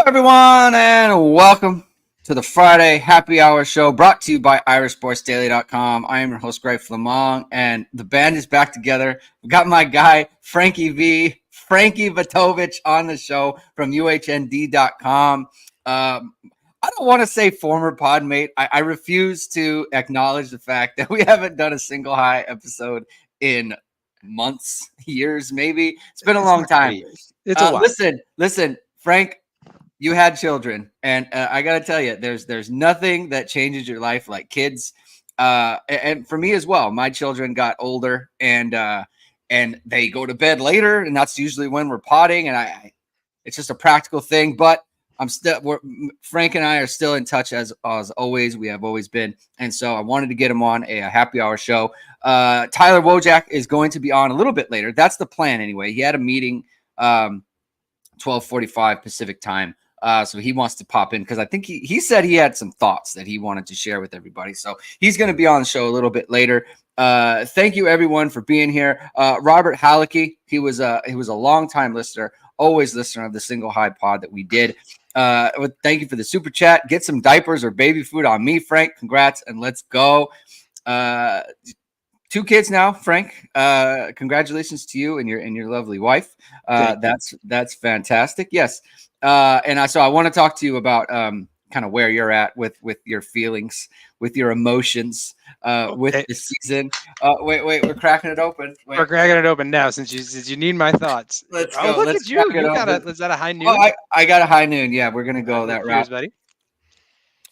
Everyone, and welcome to the Friday Happy Hour Show brought to you by IrishSportsDaily.com. I am your host, Greg Flammang, and the band is back together. We got my guy, Frankie Vitovitch, on the show from UHND.com. I don't want to say former podmate. I refuse to acknowledge the fact that we haven't done a single high episode in months, years, maybe. It's been a long time. It's a while. Listen, Frank. You had children, and I got to tell you, there's nothing that changes your life like kids. And for me as well, my children got older, and they go to bed later, and that's usually when we're potting. And it's just a practical thing. But Frank and I are still in touch as always. We have always been, and so I wanted to get him on a happy hour show. Tyler Wojciak is going to be on a little bit later. That's the plan anyway. He had a meeting 12:45 Pacific time. So he wants to pop in because I think he said he had some thoughts that he wanted to share with everybody. So he's going to be on the show a little bit later. Thank you everyone for being here. Robert Halicki, he was a longtime listener, always listener of the Single High pod that we did. Thank you for the super chat. Get some diapers or baby food on me, Frank. Congrats and let's go. 2 kids now, Frank. Congratulations to you and your lovely wife. That's fantastic. Yes. So I want to talk to you about kind of where you're at with your feelings, with your emotions, with the season. Wait, we're cracking it open. We're cracking it open now since you need my thoughts. Let's go. Look Let's at you. You got is that a high noon? Oh, I got a high noon. Yeah, we're gonna go that route, buddy.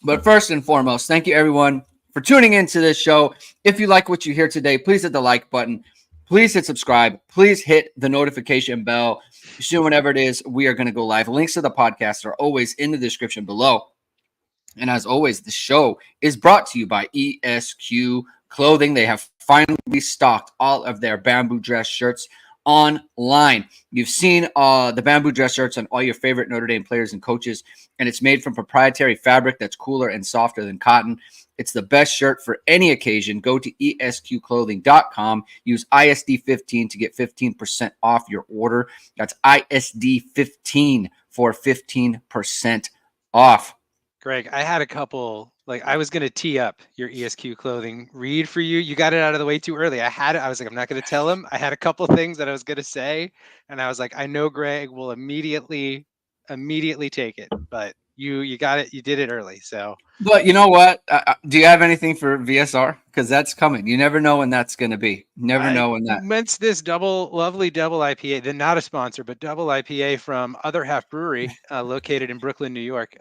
But first and foremost, thank you everyone for tuning into this show. If you like what you hear today, please hit the like button. Please hit subscribe. Please hit the notification bell. Soon, whenever it is, we are going to go live. Links to the podcast are always in the description below. And as always, the show is brought to you by ESQ Clothing. They have finally stocked all of their bamboo dress shirts online. You've seen the bamboo dress shirts on all your favorite Notre Dame players and coaches, and it's made from proprietary fabric that's cooler and softer than cotton. It's the best shirt for any occasion. Go to esqclothing.com. Use ISD15 to get 15% off your order. That's ISD15 for 15% off. Greg, I had a couple, I was going to tee up your ESQ Clothing read for you. You got it out of the way too early. I was like, I'm not going to tell him. I had a couple things that I was going to say, and I was like, I know Greg will immediately take it, but you got it. You did it early. So, but you know what? Do you have anything for VSR? Because that's coming. You never know when that's going to be. Never know when that. It's this lovely double IPA. They're not a sponsor, but double IPA from Other Half Brewery, located in Brooklyn, New York.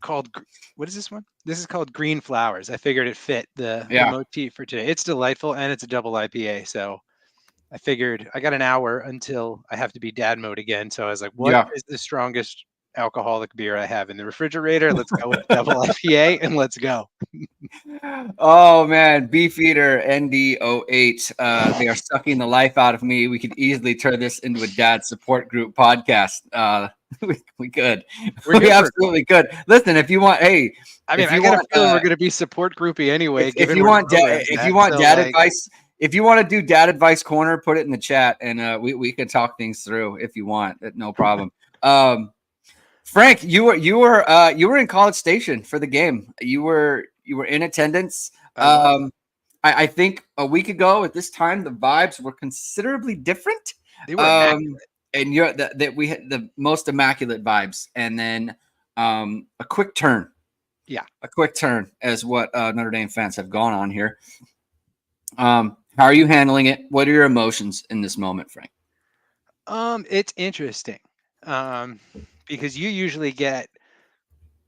Called, what is this one? This is called Green Flowers. I figured it fit the motif for today. It's delightful and it's a double IPA. So I figured I got an hour until I have to be dad mode again. So I was like, what is the strongest alcoholic beer I have in the refrigerator? Let's go with double IPA and let's go. Oh man, Beefeater ND08. They are sucking the life out of me. We could easily turn this into a dad support group podcast. We could. We absolutely could. Listen, if you want, I got a feeling we're going to be support groupy anyway. If you want dad advice, if you want to do dad advice corner, put it in the chat, and we can talk things through if you want. No problem. Frank, you were in College Station for the game. You were in attendance. I think a week ago at this time the vibes were considerably different. They were immaculate. And we had the most immaculate vibes, and then a quick turn. Yeah, a quick turn as what Notre Dame fans have gone on here. How are you handling it? What are your emotions in this moment, Frank? It's interesting. Because you usually get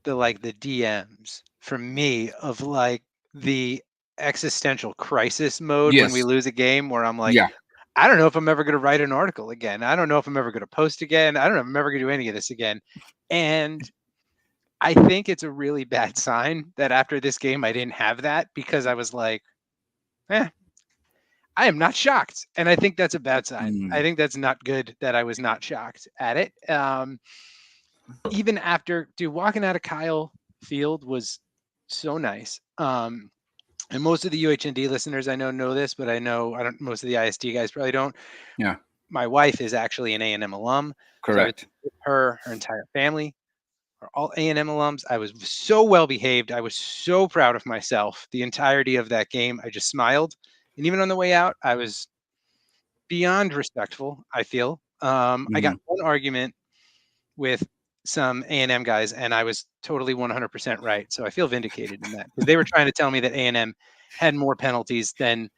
the DMs from me of the existential crisis mode when we lose a game, where I'm like, I don't know if I'm ever going to write an article again. I don't know if I'm ever going to post again. I don't know if I'm ever going to do any of this again. And I think it's a really bad sign that after this game, I didn't have that, because I was like, I am not shocked. And I think that's a bad sign. I think that's not good that I was not shocked at it. Even after, walking out of Kyle Field was so nice. And most of the UHND listeners I know this, but most of the ISD guys probably don't. Yeah. My wife is actually an A&M alum. Correct. So her entire family are all A&M alums. I was so well behaved. I was so proud of myself the entirety of that game. I just smiled. And even on the way out, I was beyond respectful, I feel. I got one argument with some A&M guys, and I was totally 100% right. So I feel vindicated in that, because they were trying to tell me that A&M had more penalties than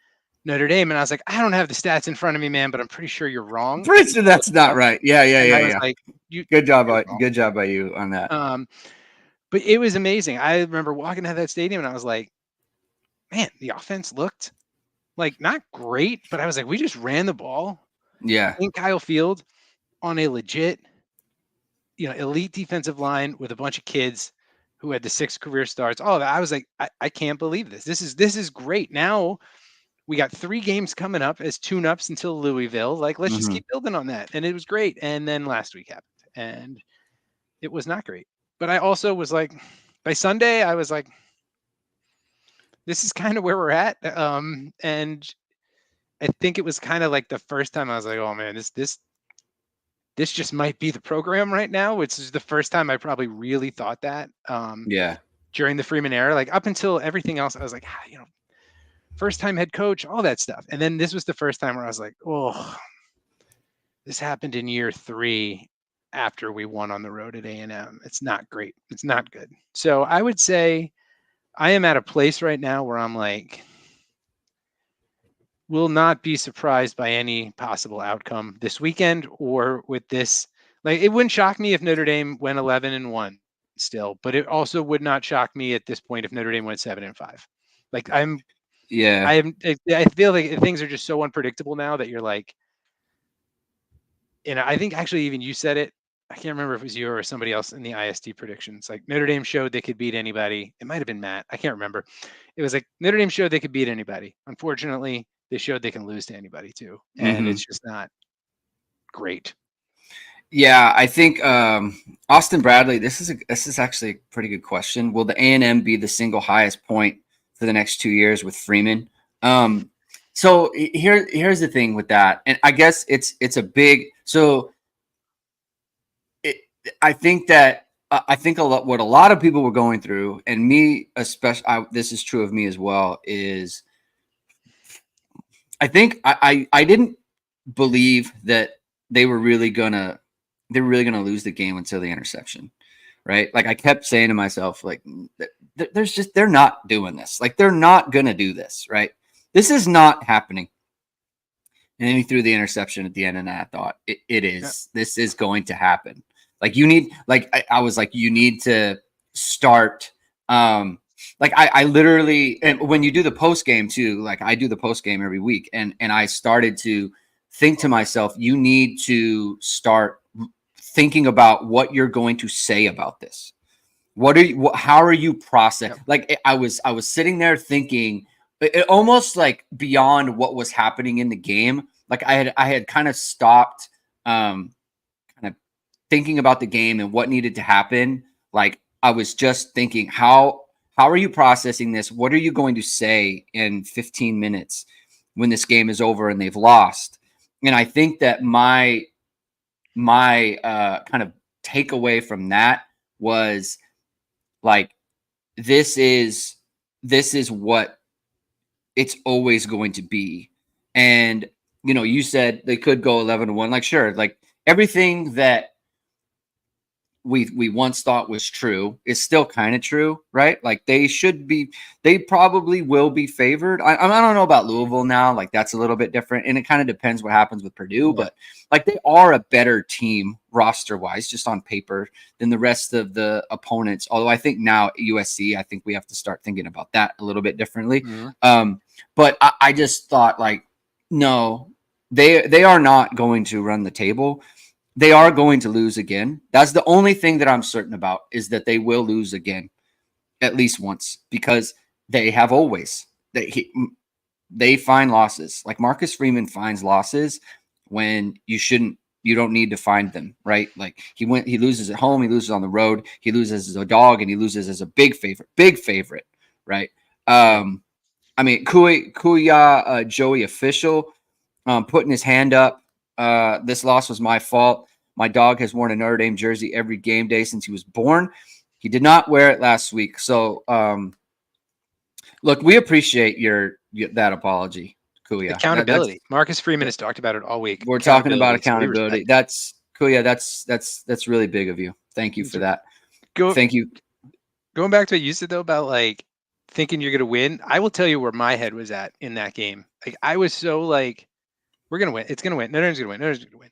Notre Dame. And I was like, I don't have the stats in front of me, man, but I'm pretty sure you're wrong. Pretty sure that's not right. Yeah. And I was like, Good job by you on that. But it was amazing. I remember walking out of that stadium and I was like, man, the offense looked like not great, but I was like, we just ran the ball. Yeah. In Kyle Field on a legit, elite defensive line with a bunch of kids who had the 6 career starts. All of that. I was like, I can't believe this. This is great. Now we got 3 games coming up as tune-ups until Louisville. Like, let's just keep building on that. And it was great. And then last week happened, and it was not great. But I also was like, by Sunday, I was like, this is kind of where we're at. And I think it was kind of like the first time I was like, oh man, this just might be the program right now, which is the first time I probably really thought that. During the Freeman era, like up until everything else, I was like, first time head coach, all that stuff. And then this was the first time where I was like, oh, this happened in year 3 after we won on the road at A&M. It's not great. It's not good. So I would say I am at a place right now where I'm like, will not be surprised by any possible outcome this weekend or with this. Like, it wouldn't shock me if Notre Dame went 11-1 still, but it also would not shock me at this point if Notre Dame went 7-5. Like, I feel like things are just so unpredictable now that you're like, I think actually even you said it. I can't remember if it was you or somebody else in the ISD predictions. Like, Notre Dame showed they could beat anybody. It might have been Matt. I can't remember. It was like Notre Dame showed they could beat anybody. Unfortunately, they showed they can lose to anybody too. And it's just not great. Yeah, I think Austin Bradley, this is actually a pretty good question. Will the A&M be the single highest point for the next 2 years with Freeman? So here's the thing with that. And I guess it's a big, so I think that what a lot of people were going through, and me especially, this is true of me as well, is I think I didn't believe that they were really gonna lose the game until the interception, right? Like, I kept saying to myself, like, they're not doing this. Like, they're not gonna do this, right? This is not happening. And then he threw the interception at the end, and I thought it is. Yeah. This is going to happen. Like, you need, like, I was like, you need to start. Like, I literally, and when you do the post game too, like I do the post game every week, and I started to think to myself, you need to start thinking about what you're going to say about this. How are you processing? Yeah. Like, I was sitting there thinking, it almost like beyond what was happening in the game. Like, I had kind of stopped, kind of thinking about the game and what needed to happen. Like, I was just thinking, how are you processing this? What are you going to say in 15 minutes when this game is over and they've lost? And I think that my kind of takeaway from that was like, this is what it's always going to be. And, you said they could go 11-1. Like, sure. Like, everything that we once thought was true is still kind of true, right? Like, they probably will be favored. I don't know about Louisville now. Like, that's a little bit different, and it kind of depends what happens with Purdue. Yeah. But like, they are a better team roster wise, just on paper, than the rest of the opponents. Although I think now USC, I think we have to start thinking about that a little bit differently. Mm-hmm. But I just thought, like, no, they are not going to run the table. They are going to lose again. That's the only thing that I'm certain about, is that they will lose again, at least once, because they have always. They find losses. Like, Marcus Freeman finds losses when you don't need to find them, right? Like, he loses at home, he loses on the road, he loses as a dog, and he loses as a big favorite, right? I mean, Kuya Joey official putting his hand up. This loss was my fault. My dog has worn a Notre Dame jersey every game day since he was born. He did not wear it last week. So, look, we appreciate that apology, Kuya. Accountability. Marcus Freeman has talked about it all week. We're talking about So accountability. That's Kuya. That's really big of you. Thank you for that. Thank you. Going back to what you said though about like thinking you're gonna win, I will tell you where my head was at in that game. Like I was so like, we're gonna win. It's gonna win. Notre Dame's gonna win. Notre Dame's gonna win.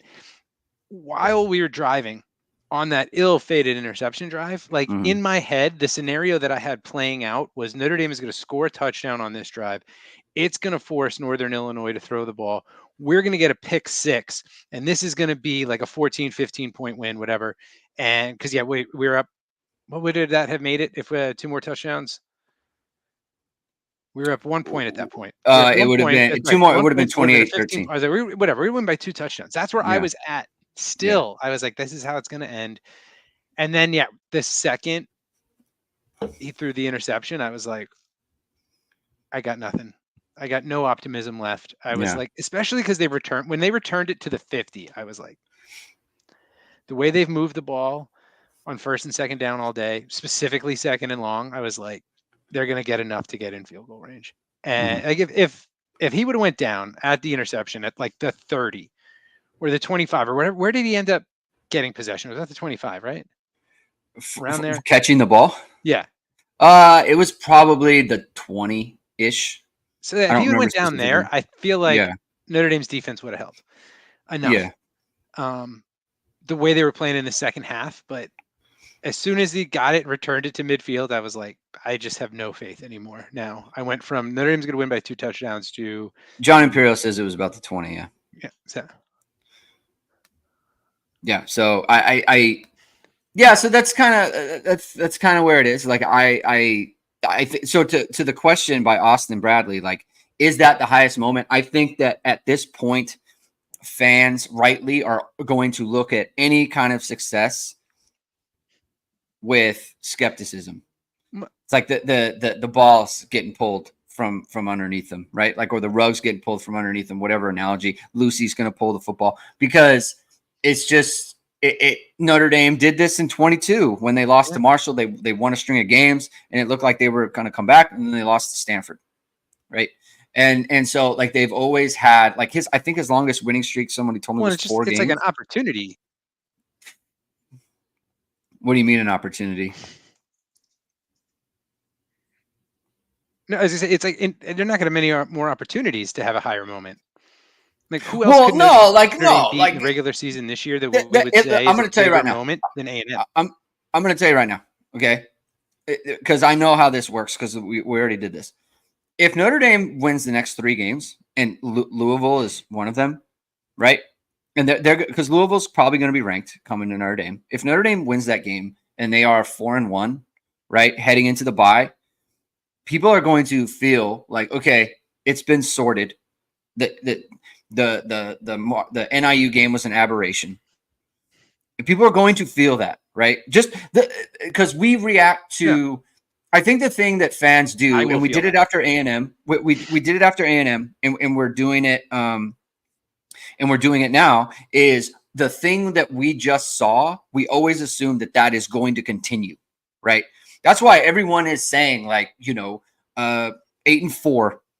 While we were driving on that ill-fated interception drive, like in my head, the scenario that I had playing out was Notre Dame is going to score a touchdown on this drive. It's going to force Northern Illinois to throw the ball. We're going to get a pick six, and this is going to be like a 14, 15-point win, whatever. And because, we were up. What would that have made it if we had 2 more touchdowns? We were up 1 point at that point. It would have been 2 more. It would have been 28-13. I was like, whatever. We win by 2 touchdowns. That's where I was at. Still, I was like, this is how it's going to end. And then, the second he threw the interception, I was like, I got nothing. I got no optimism left. I was like, especially because when they returned it to the 50, I was like, the way they've moved the ball on first and second down all day, specifically second and long, I was like, they're going to get enough to get in field goal range. And like if he would have went down at the interception at like the 30 or the 25 or whatever, where did he end up getting possession? Was that the 25, right? Around there? Catching the ball? Yeah. It was probably the 20-ish. So if he went down there, I feel like Notre Dame's defense would have helped enough. Yeah. The way they were playing in the second half, but as soon as he got it and returned it to midfield, I was like, I just have no faith anymore. Now I went from Notre Dame's going to win by 2 touchdowns to John Imperial says it was about the 20. Yeah. Yeah. So. Yeah. So so that's kind of where it is. Like I think so. To the question by Austin Bradley, like, is that the highest moment? I think that at this point, fans rightly are going to look at any kind of success with skepticism. It's like the balls getting pulled from underneath them, right? Like, or the rugs getting pulled from underneath them, whatever analogy. Lucy's going to pull the football because it's just Notre Dame did this in 22 when they lost to Marshall. They won a string of games and it looked like they were going to come back, and then they lost to Stanford, right? And so like they've always had like I think his longest winning streak, somebody told me was 4 games. It's like an opportunity. What do you mean an opportunity? No, as I say, it's like they're not going to have many more opportunities to have a higher moment. Like who else? Beat in the regular season this year that we would say I'm going to tell you right now. Moment than A&M. I'm going to tell you right now, okay? Because I know how this works because we already did this. If Notre Dame wins the next 3 games, and Louisville is one of them, right? And they're because Louisville's probably going to be ranked coming to Notre Dame. If Notre Dame wins that game and they are 4-1, right, heading into the bye, people are going to feel like, okay, it's been sorted. The NIU game was an aberration. And people are going to feel that, right? Just because we react to. Yeah. I think the thing that fans do, and we did it after A&M. We did it after A&M, and we're doing it. And we're doing it now. Is the thing that we just saw? We always assume that is going to continue, right? That's why everyone is saying, like, 8-4,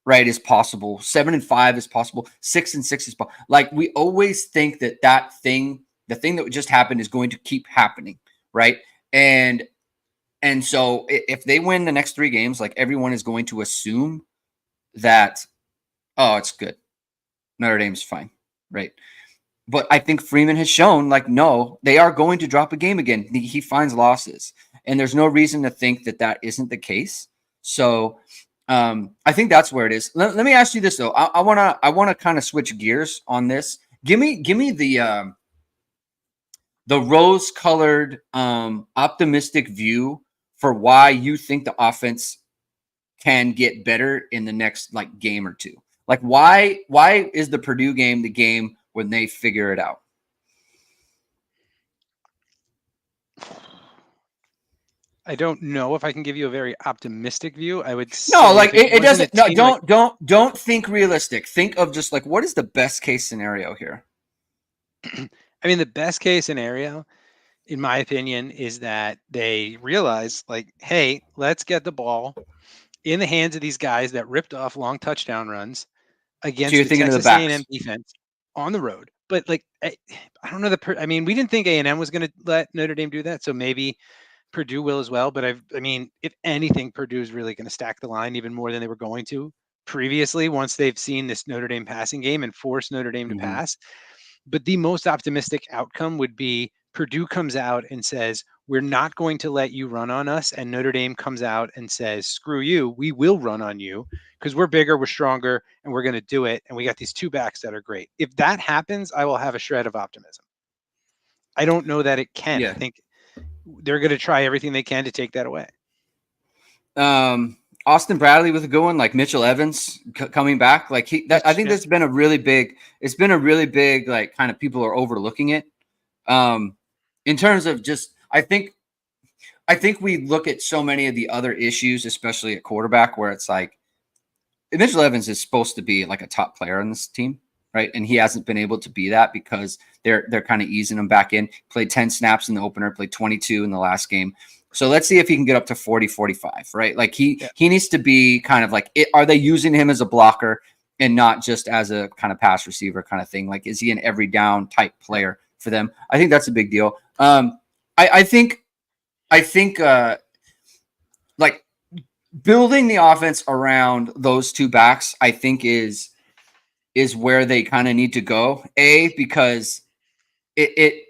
right, is possible. 7-5 is possible. 6-6 is possible. Like, we always think that thing, the thing that just happened, is going to keep happening, right? And so if they win the next 3 games, like, everyone is going to assume that, oh, it's good. Notre Dame's fine, right? But I think Freeman has shown, like, no, they are going to drop a game again. He finds losses, and there's no reason to think that isn't the case. So I think that's where it is. Let me ask you this though. I wanna kind of switch gears on this. Give me the rose-colored optimistic view for why you think the offense can get better in the next like game or 2. Like why is the Purdue game the game when they figure it out? I don't know if I can give you a very optimistic view. I would say no, like it doesn't. No, don't think realistic. Think of just like what is the best case scenario here. I mean, the best case scenario, in my opinion, is that they realize, like, hey, let's get the ball in the hands of these guys that ripped off long touchdown runs So against you're the thinking of the Texas A&M backs. defense on the road. But like, I don't know I mean, we didn't think A&M was going to let Notre Dame do that, so maybe Purdue will as well. But I mean, if anything, Purdue is really going to stack the line even more than they were going to previously once they've seen this Notre Dame passing game and force Notre Dame to Mhm. pass. But the most optimistic outcome would be Purdue comes out and says, we're not going to let you run on us. And Notre Dame comes out and says, screw you, we will run on you because we're bigger, we're stronger, and we're going to do it. And we got these two backs that are great. If that happens, I will have a shred of optimism. I don't know that it can. I Yeah. think they're going to try everything they can to take that away. Austin Bradley with a good one, like Mitchell Evans coming back. Like I think that's been a really big. It's been a really big, like, kind of people are overlooking it. In terms of just, I think we look at so many of the other issues, especially at quarterback, where it's like Mitchell Evans is supposed to be like a top player on this team, right? And he hasn't been able to be that because they're kind of easing him back in. Played 10 snaps in the opener, played 22 in the last game. So let's see if he can get up to 40, 45, right? Like he needs to be kind of like, are they using him as a blocker and not just as a kind of pass receiver kind of thing? Like, is he an every down type player for them? I think that's a big deal. I think like building the offense around those two backs, I think is where they kind of need to go. Because it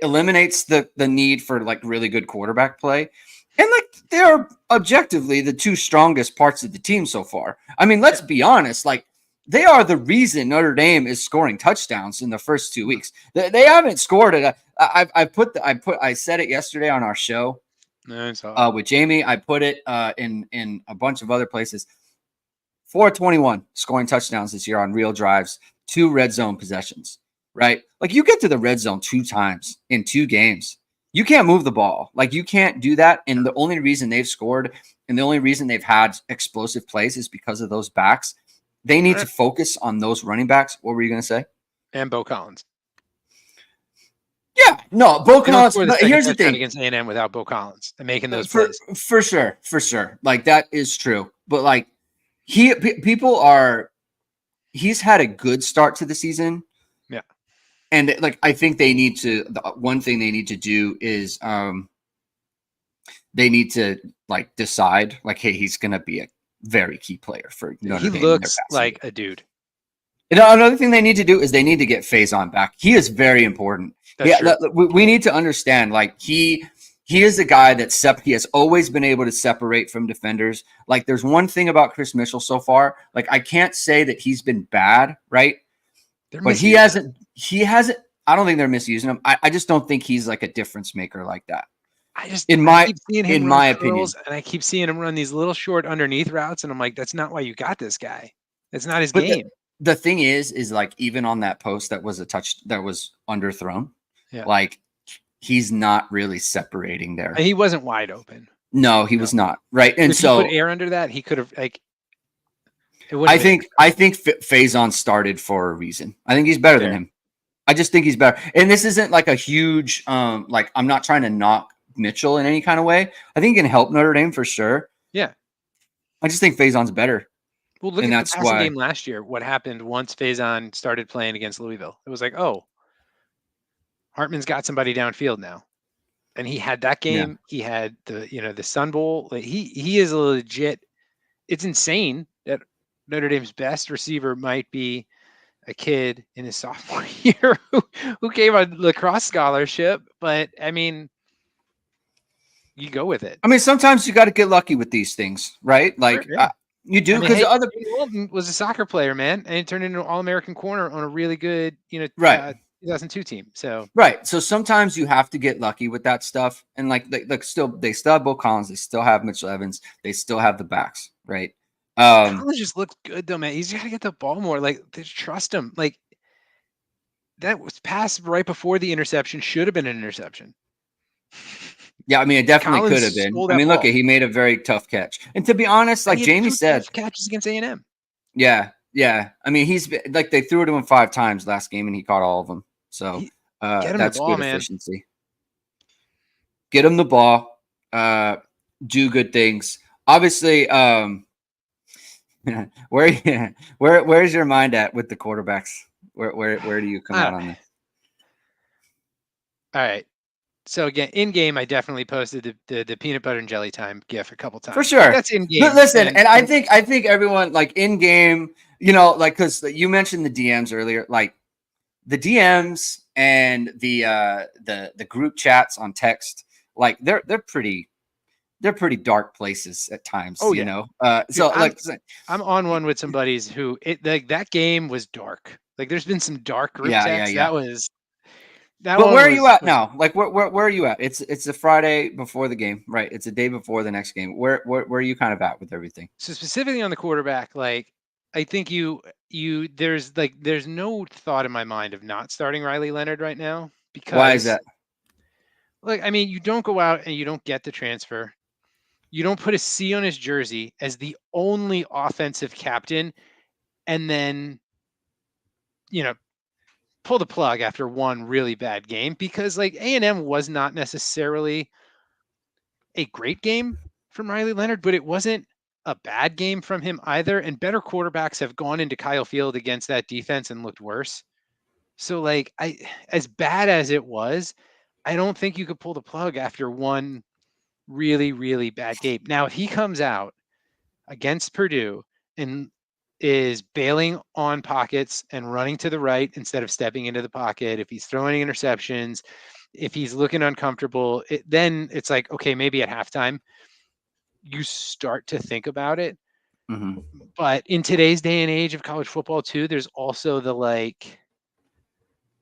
eliminates the need for like really good quarterback play. And like they're objectively the two strongest parts of the team so far. I mean, let's be honest, like they are the reason Notre Dame is scoring touchdowns in the first 2 weeks. They haven't scored it. I said it yesterday on our show with Jamie. I put it in a bunch of other places. 421 scoring touchdowns this year on real drives, 2 red zone possessions, right? Like you get to the red zone 2 times in 2 games. You can't move the ball. Like you can't do that. And the only reason they've scored and the only reason they've had explosive plays is because of those backs. They need to focus on those running backs. What were you going to say? And Bo Collins. Yeah, no, Bo Collins. But here's the thing: against A&M without Bo Collins and making those plays, for sure. Like that is true. But like he's had a good start to the season. Yeah, and like I think they need to. The one thing they need to do is they need to like decide like, hey, he's going to be a very key player for Notre Dame. He looks like a dude. And another thing they need to do is they need to get Faison back. He is very important. We need to understand, like he is a guy that he has always been able to separate from defenders. Like there's one thing about Chris Mitchell so far. Like I can't say that he's been bad, right? But he hasn't. I don't think they're misusing him. I just don't think he's like a difference maker like that. I keep seeing him run curls, and I keep seeing him run these little short underneath routes, and I'm like, that's not why you got this guy. That's not his game. The thing is like even on that post that was that was underthrown, like he's not really separating there. He wasn't wide open. No, he was not. Right. And if so he put air under that, he could have like. I think Faison started for a reason. I think he's better than him. I just think he's better. And this isn't like a huge like I'm not trying to knock Mitchell in any kind of way. I think he can help Notre Dame for sure. Yeah. I just think Faison's better. Well, look at the passing game last year. What happened once Faison started playing against Louisville? It was like, oh, Hartman's got somebody downfield now. And he had that game. Yeah. He had the Sun Bowl. Like he is a legit. It's insane that Notre Dame's best receiver might be a kid in his sophomore year who gave a lacrosse scholarship. But I mean, you go with it. I mean, sometimes you got to get lucky with these things, right? Like you do because other Walton was a soccer player, man, and he turned into an All-American corner on a really good, 2002 team. So So sometimes you have to get lucky with that stuff, and like they still have Bo Collins, they still have Mitchell Evans, they still have the backs, right? Collins just looks good though, man. He's got to get the ball more. Like they trust him. Like that was pass right before the interception should have been an interception. Yeah, I mean, it definitely could have been. I mean, look, he made a very tough catch. And to be honest, like Jamie said, catches against A&M. Yeah. I mean, he's like they threw it to him 5 times last game, and he caught all of them. So Get him the that's ball, good man. efficiency. Get him the ball. Do good things. Obviously, where's your mind at with the quarterbacks? Where do you come out on this? All right. So again, in game, I definitely posted the peanut butter and jelly time gif a couple times. For sure. That's in game. Listen, and I think everyone like in game, like because you mentioned the DMs earlier, like the DMs and the group chats on text, like they're pretty dark places at times. Oh, you yeah. know. Dude, So like I'm on one with some buddies who that game was dark. Like there's been some dark group texts. Yeah. But where are you at now? Like where are you at? It's a Friday before the game, right? It's a day before the next game. Where are you kind of at with everything? So specifically on the quarterback, like I think there's no thought in my mind of not starting Riley Leonard right now because Why is that? Like, I mean, you don't go out and you don't get the transfer. You don't put a C on his jersey as the only offensive captain and then, pull the plug after one really bad game because like A&M was not necessarily a great game from Riley Leonard, but it wasn't a bad game from him either. And better quarterbacks have gone into Kyle Field against that defense and looked worse. So like as bad as it was, I don't think you could pull the plug after one really, really bad game. Now, if he comes out against Purdue and is bailing on pockets and running to the right instead of stepping into the pocket, if he's throwing interceptions, if he's looking uncomfortable, then it's like, okay, maybe at halftime you start to think about it. Mm-hmm. But in today's day and age of college football too, there's also the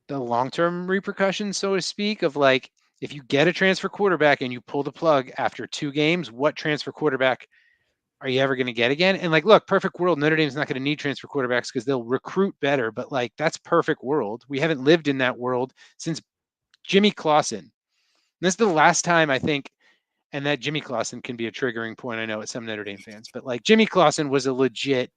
long-term repercussions, so to speak, of like, if you get a transfer quarterback and you pull the plug after 2 games, what transfer quarterback are you ever going to get again? And like, look, perfect world, Notre Dame's not going to need transfer quarterbacks because they'll recruit better, but like, that's perfect world. We haven't lived in that world since Jimmy Clausen. And this is the last time I think, and that Jimmy Clausen can be a triggering point, I know, at some Notre Dame fans, but like Jimmy Clausen was a legit,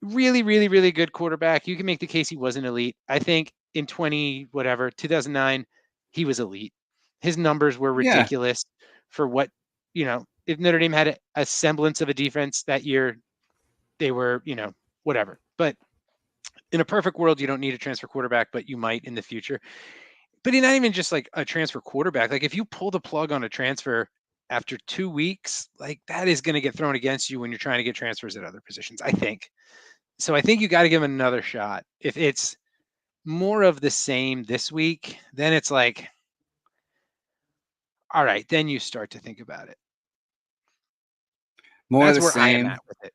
really, really, really good quarterback. You can make the case he wasn't elite. I think in 2009, he was elite. His numbers were ridiculous for what, if Notre Dame had a semblance of a defense that year, they were, whatever. But in a perfect world, you don't need a transfer quarterback, but you might in the future. But not even just like a transfer quarterback. Like if you pull the plug on a transfer after 2 weeks, like that is going to get thrown against you when you're trying to get transfers at other positions, I think. So I think you got to give him another shot. If it's more of the same this week, then it's like, all right, then you start to think about it. More That's of the where same. I am at with it.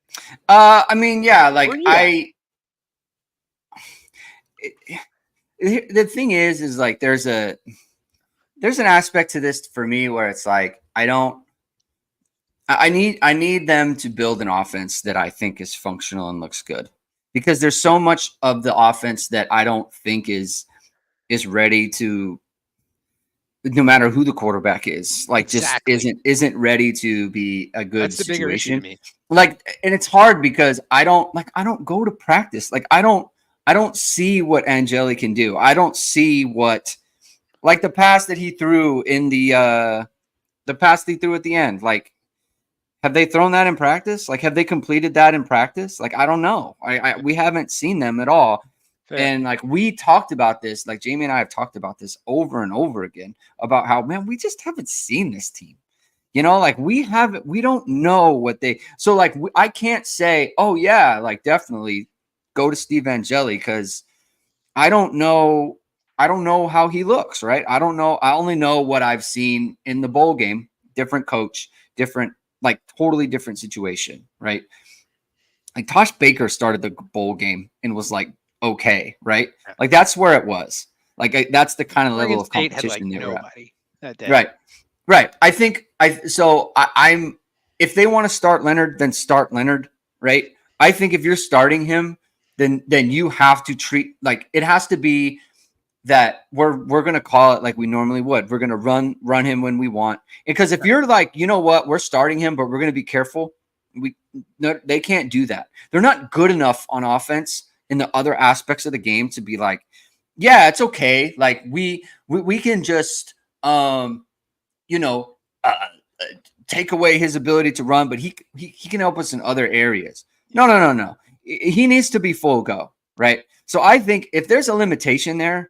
I mean, yeah, like the thing is like there's an aspect to this for me where it's like I need them to build an offense that I think is functional and looks good, because there's so much of the offense that I don't think is ready to, no matter who the quarterback is, like exactly. just isn't ready to be a good That's the bigger issue to me. Like, and it's hard because I don't go to practice. Like I don't see what Angeli can do. I don't see what, like the pass that he threw in the pass he threw at the end. Like, have they thrown that in practice? Like, have they completed that in practice? Like, I don't know. We haven't seen them at all. Fair. And like we talked about this, like Jamie and I have talked about this over and over again about how, man, we just haven't seen this team. Like we don't know what they, so like I can't say, oh yeah, like definitely go to Steve Angeli, because I don't know how he looks, right? I don't know. I only know what I've seen in the bowl game. Different coach, different, like totally different situation, right? Like Tosh Baker started the bowl game and was like, okay, right? Like that's where it was. Like that's the kind of level of competition they were at. Right. I think I'm if they want to start Leonard, then start Leonard, right? I think if you're starting him, then you have to treat, like it has to be that we're going to call it like we normally would. We're going to run him when we want. Because if you're like, you know what, we're starting him, but we're going to be careful. They can't do that. They're not good enough on offense in the other aspects of the game to be like, yeah, it's okay. Like we can just you know take away his ability to run, but he can help us in other areas. No. He needs to be full go, right? So I think if there's a limitation there,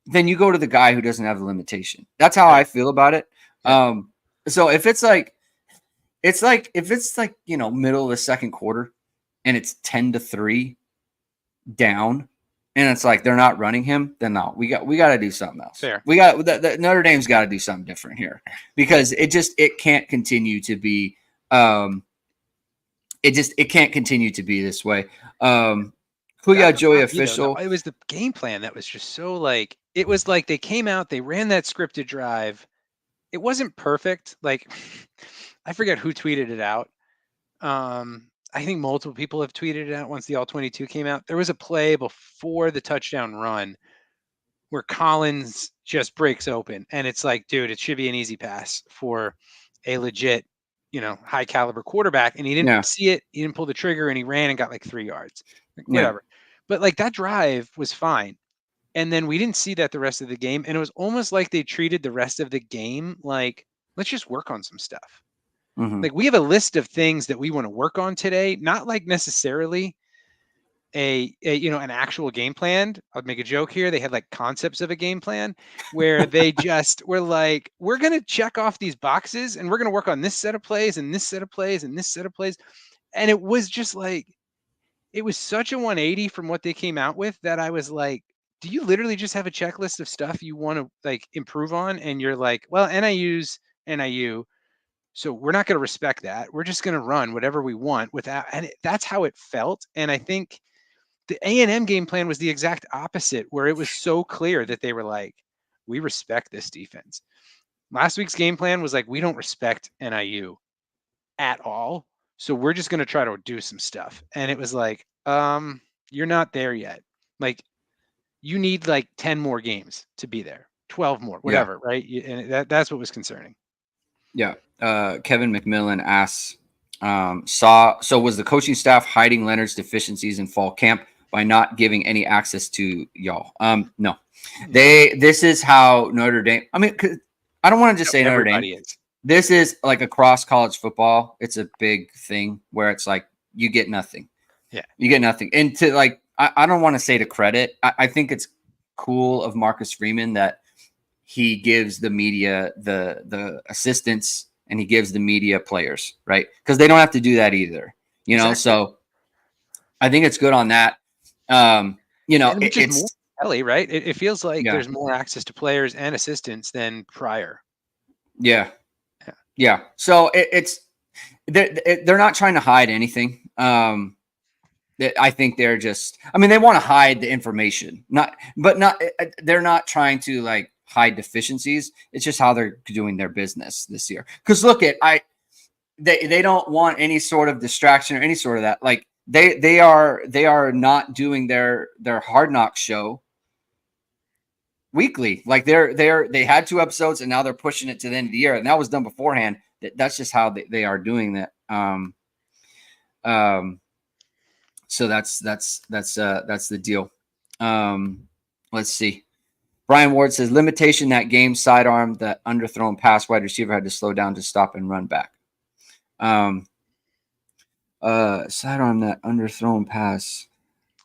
then you go to the guy who doesn't have the limitation. That's how I feel about it. Yeah. So if it's like middle of the second quarter and it's 10-3 down, and it's like they're not running him, then no, we got to do something else. Fair. We got the Notre Dame's got to do something different here, because it can't continue to be it can't continue to be this way. Kuya Joey official. It was the game plan that was just so like, it was like they came out, they ran that scripted drive. It wasn't perfect. Like, I forget who tweeted it out. I think multiple people have tweeted it out once the All-22 came out. There was a play before the touchdown run where Collins just breaks open, and it's like, dude, it should be an easy pass for a legit, high caliber quarterback. And he didn't see it. He didn't pull the trigger, and he ran and got like 3 yards. Like, whatever. But like, that drive was fine. And then we didn't see that the rest of the game. And it was almost like they treated the rest of the game like, let's just work on some stuff. Mm-hmm. Like, we have a list of things that we want to work on today, not like necessarily an actual game plan. I'll make a joke here. They had like concepts of a game plan where they just were like, we're going to check off these boxes and we're going to work on this set of plays and this set of plays and this set of plays. And it was just like, it was such a 180 from what they came out with that I was like, do you literally just have a checklist of stuff you want to like improve on? And you're like, well, NIU's NIU. So we're not going to respect that. We're just going to run whatever we want without, and that's how it felt. And I think the A&M game plan was the exact opposite, where it was so clear that they were like, we respect this defense. Last week's game plan was like, we don't respect NIU at all. So we're just going to try to do some stuff. And it was like, you're not there yet. Like, you need like 10 more games to be there, 12 more, whatever, right? And that's what was concerning. Yeah. Kevin McMillan asks, so was the coaching staff hiding Leonard's deficiencies in fall camp by not giving any access to y'all? No. This is how Notre Dame, I mean, I don't want to just say Notre Dame. This is like across college football. It's a big thing where it's like, you get nothing. Yeah. You get nothing. And to like, I don't want to say to credit. I think it's cool of Marcus Freeman that he gives the media the assistants and he gives the media players, right? Because they don't have to do that either, Exactly. So I think it's good on that. It's more Kelly, right? It feels like there's more access to players and assistants than prior. Yeah. So they're not trying to hide anything. I think they're just, they want to hide the information, they're not trying to like hide deficiencies. It's just how they're doing their business this year. Because look they don't want any sort of distraction or any sort of that. Like they are not doing their Hard Knocks show weekly. Like they had 2 episodes and now they're pushing it to the end of the year, and that was done beforehand. That's just how they are doing that. So that's the deal. Let's see. Brian Ward says limitation that game sidearm that underthrown pass wide receiver had to slow down to stop and run back. Sidearm that underthrown pass.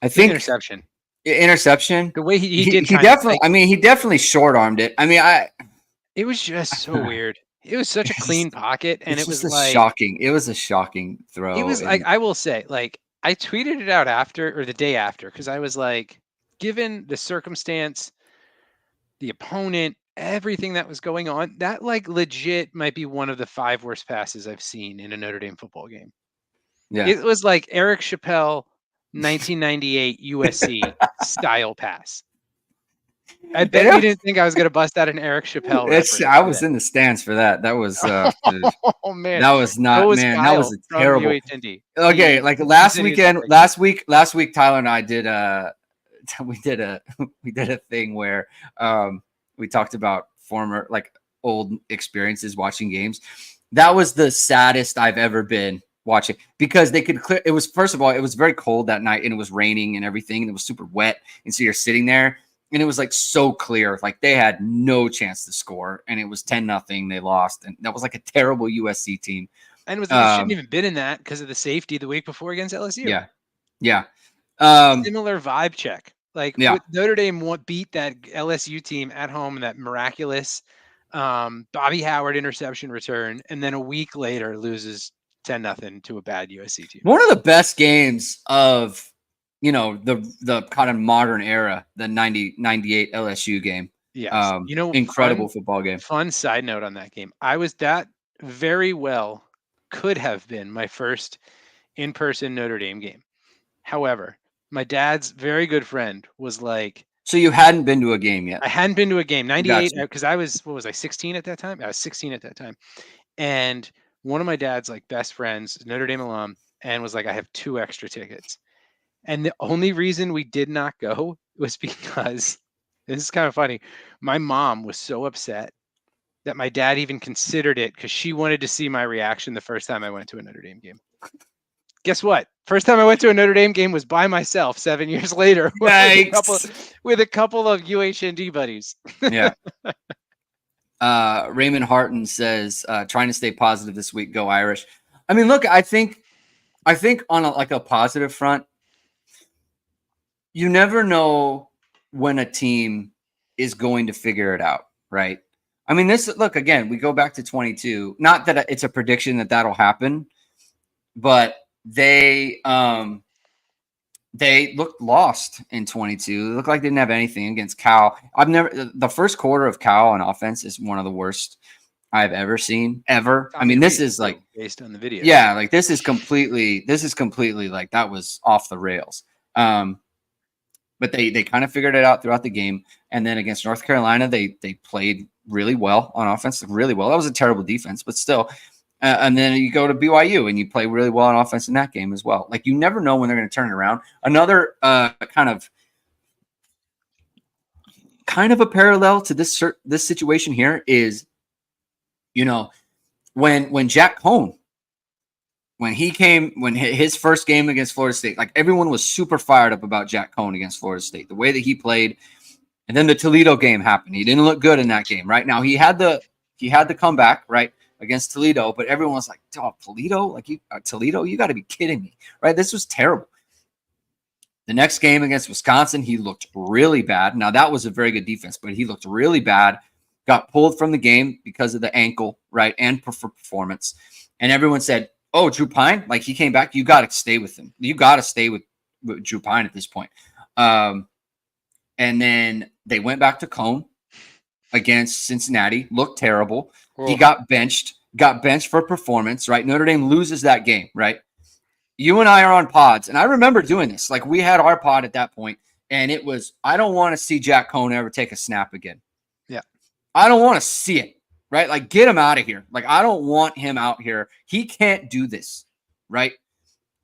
I think interception. The way he definitely. He definitely short armed it. It was just so weird. It was such a clean pocket, and it was like shocking. It was a shocking throw. It was like, I will say, like, I tweeted it out after or the day after because I was like, given the circumstance, the opponent, everything that was going on, that like legit might be one of the 5 worst passes I've seen in a Notre Dame football game. Yeah, it was like Eric Chappelle, 1998 USC style pass. I bet you didn't think I was going to bust out an Eric Chappelle. I was in the stands for that. That was, oh man, that was not, man. That was a terrible. Okay, like last week, Tyler and I did we did a thing where we talked about former like old experiences watching games. That was the saddest I've ever been watching because they could clear. It was, first of all, it was very cold that night and it was raining and everything and it was super wet, and so you're sitting there. And it was like so clear, like they had no chance to score, and it was 10-0. They lost, and that was like a terrible USC team. And it shouldn't even been in that because of the safety the week before against LSU. Yeah. Similar vibe check. Like with Notre Dame beat that LSU team at home in that miraculous Bobby Howard interception return, and then a week later loses 10-0 to a bad USC team. One of the best games of the kind of modern era, the 98 LSU game. Yes. Incredible football game. Fun side note on that game. That very well could have been my first in-person Notre Dame game. However, my dad's very good friend was like, so you hadn't been to a game yet? I hadn't been to a game. 98, because I was, 16 at that time? I was 16 at that time. And one of my dad's like best friends, Notre Dame alum, and was like, I have 2 extra tickets. And the only reason we did not go was because, this is kind of funny, my mom was so upset that my dad even considered it because she wanted to see my reaction the first time I went to a Notre Dame game. Guess what? First time I went to a Notre Dame game was by myself 7 years later with a couple of UHND buddies. Yeah. Raymond Harton says, trying to stay positive this week, go Irish. I mean, look, I think on a positive front, you never know when a team is going to figure it out, right? I mean, look, again, we go back to 22. Not that it's a prediction that that'll happen, but they looked lost in 22. They looked like they didn't have anything against Cal. The first quarter of Cal on offense is one of the worst I've ever seen, ever. I mean, this is like based on the video. Yeah, like this is completely like that was off the rails. But they kind of figured it out throughout the game. And then against North Carolina, they played really well on offense, really well. That was a terrible defense, but still. And then you go to BYU and you play really well on offense in that game as well. Like you never know when they're going to turn it around. Another kind of a parallel to this situation here is, when Jack Cohn, when his first game against Florida State, like everyone was super fired up about Jack Cohn against Florida State, the way that he played. And then the Toledo game happened. He didn't look good in that game, right? Now he had the comeback, right, against Toledo, but everyone was like, "Oh, Toledo, Toledo, you got to be kidding me," right? This was terrible. The next game against Wisconsin, he looked really bad. Now that was a very good defense, but he looked really bad. Got pulled from the game because of the ankle, right, and for performance. And everyone said, "Oh, Drew Pine, like he came back. You got to stay with him. You got to stay with Drew Pine at this point." And then they went back to Cone against Cincinnati. Looked terrible. He got benched for performance, right? Notre Dame loses that game, right? You and I are on pods, and I remember doing this. Like we had our pod at that point, and it was, I don't want to see Jack Cohn ever take a snap again. Yeah. I don't want to see it, right? Like get him out of here. Like I don't want him out here. He can't do this, right?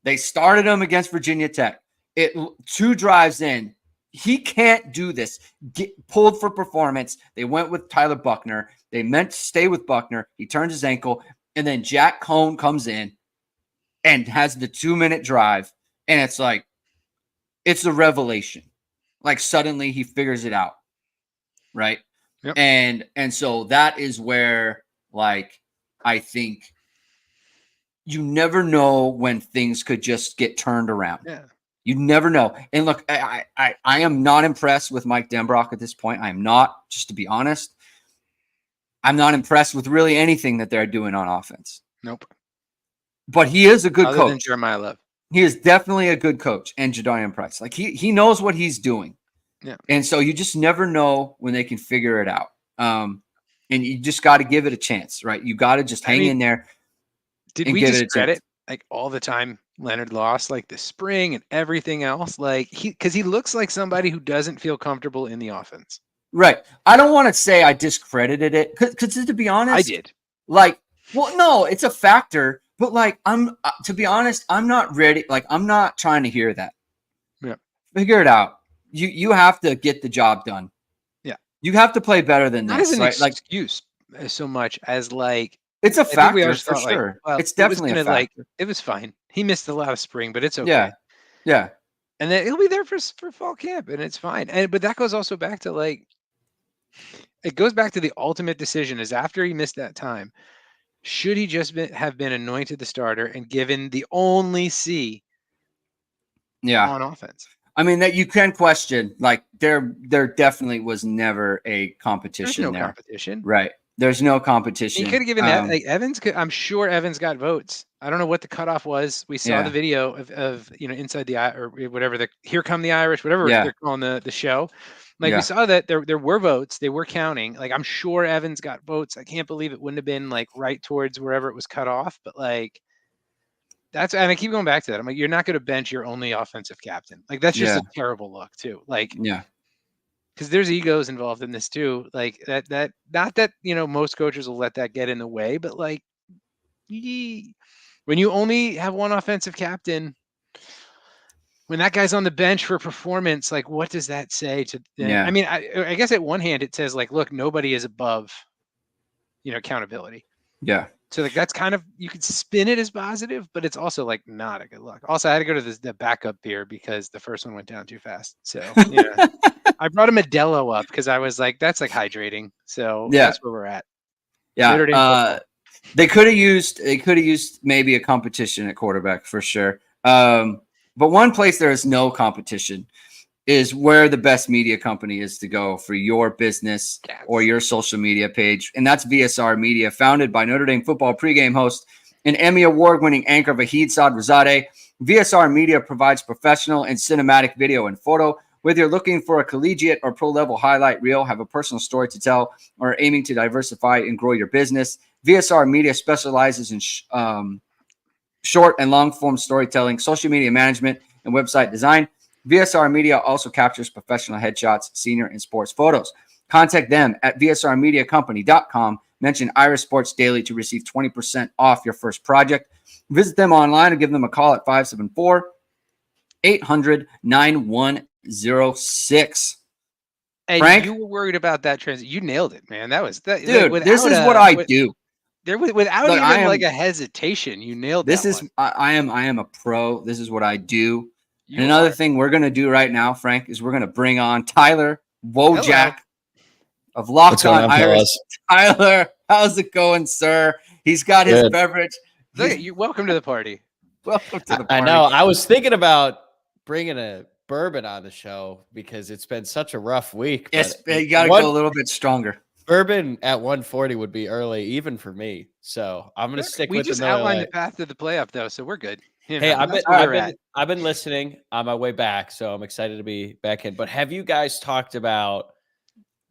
They started him against Virginia Tech. 2 drives in. He can't do this. Get pulled for performance. They went with Tyler Buckner. They meant to stay with Buckner. He turns his ankle. And then Jack Cohn comes in and has the 2-minute drive. And it's like, it's a revelation. Like suddenly he figures it out. Right. Yep. And so that is where, like, I think you never know when things could just get turned around. Yeah. You never know. And look, I am not impressed with Mike Denbrock at this point. I'm not, just to be honest. I'm not impressed with really anything that they're doing on offense. Nope. But he is a good coach. Other than Jeremiah Love. He is definitely a good coach, and Jadarian Price. Like he knows what he's doing. Yeah. And so you just never know when they can figure it out. And you just got to give it a chance, right? You got to just hang in there. Did we discredit like all the time Leonard lost, like the spring and everything else? Like because he looks like somebody who doesn't feel comfortable in the offense. Right. I don't want to say I discredited it because to be honest, I did. Like, well, no, it's a factor, but like to be honest, I'm not ready. Like, I'm not trying to hear that. Yeah. Figure it out. You have to get the job done. Yeah. You have to play better than Not this. as an right? excuse so much as like it's a factor for thought, sure. Like, well, it's definitely a factor. Like, it was fine. He missed a lot of spring, but it's okay. Yeah. And then he'll be there for fall camp, and it's fine. But that goes also back to it goes back to the ultimate decision is after he missed that time, should he just have been anointed the starter and given the only C on offense? I mean, that you can question, like there definitely was never a competition. There's no there. competition. Right. There's no competition. He could have given Evans. I'm sure Evans got votes. I don't know what the cutoff was. We saw the video of Inside the or whatever the Here Come the Irish, whatever they're calling the show. We saw that there were votes. They were counting. I'm sure Evans got votes. I can't believe it wouldn't have been right towards wherever it was cut off. But and I keep going back to that. I'm you're not going to bench your only offensive captain. That's just a terrible look too. Because there's egos involved in this too. That not that, most coaches will let that get in the way, but when you only have one offensive captain, when that guy's on the bench for performance, what does that say to I mean, I guess at one hand it says look, nobody is above, accountability. Yeah. So that's kind of, you could spin it as positive, but it's also not a good look. Also, I had to go to the backup beer because the first one went down too fast. So I brought a Modelo up because I was that's hydrating. So that's where we're at. Yeah. They could have used maybe a competition at quarterback for sure. But one place there is no competition is where the best media company is to go for your business or your social media page. And that's VSR Media, founded by Notre Dame football pregame host and Emmy award-winning anchor Vahid Sadrazadeh. VSR Media provides professional and cinematic video and photo. Whether you're looking for a collegiate or pro-level highlight reel, have a personal story to tell, or are aiming to diversify and grow your business, VSR Media specializes in short and long-form storytelling, social media management, and website design. VSR Media also captures professional headshots, senior, and sports photos. Contact them at vsrmediacompany.com. Mention Irish Sports Daily to receive 20% off your first project. Visit them online or give them a call at 574-800-9106. And Frank? You were worried about that transition. You nailed it, man. That was that. Dude, this is what I do. Without even a hesitation, you nailed this. This is I am a pro. This is what I do. And another thing we're going to do right now, Frank, is we're going to bring on Tyler Wojciak of Longtime Irish. Tyler, how's it going, sir? He's got his beverage. Welcome to the party. Welcome to the party. I know. I was thinking about bringing a bourbon on the show because it's been such a rough week. Yes, you got to go a little bit stronger. Bourbon at 140 would be early, even for me. So I'm going to stick with. We just outlined the path to the playoff, though, so we're good. Hey, I've been listening on my way back, so I'm excited to be back in. But have you guys talked about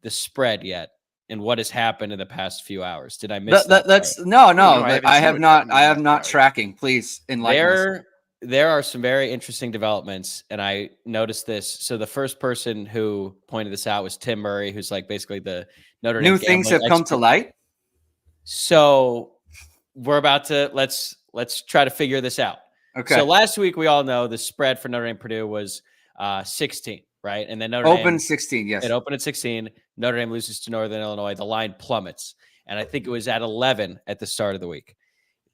the spread yet and what has happened in the past few hours? Did I miss that? No. I have not. I have not tracking. Please enlighten us. There are some very interesting developments, and I noticed this. So the first person who pointed this out was Tim Murray, who's basically the Notre Dame. New things have come to light. So we're about to let's try to figure this out. Okay. So last week, we all know the spread for Notre Dame Purdue was 16, right? And then Notre Dame 16, yes. It opened at 16. Notre Dame loses to Northern Illinois. The line plummets. And I think it was at 11 at the start of the week.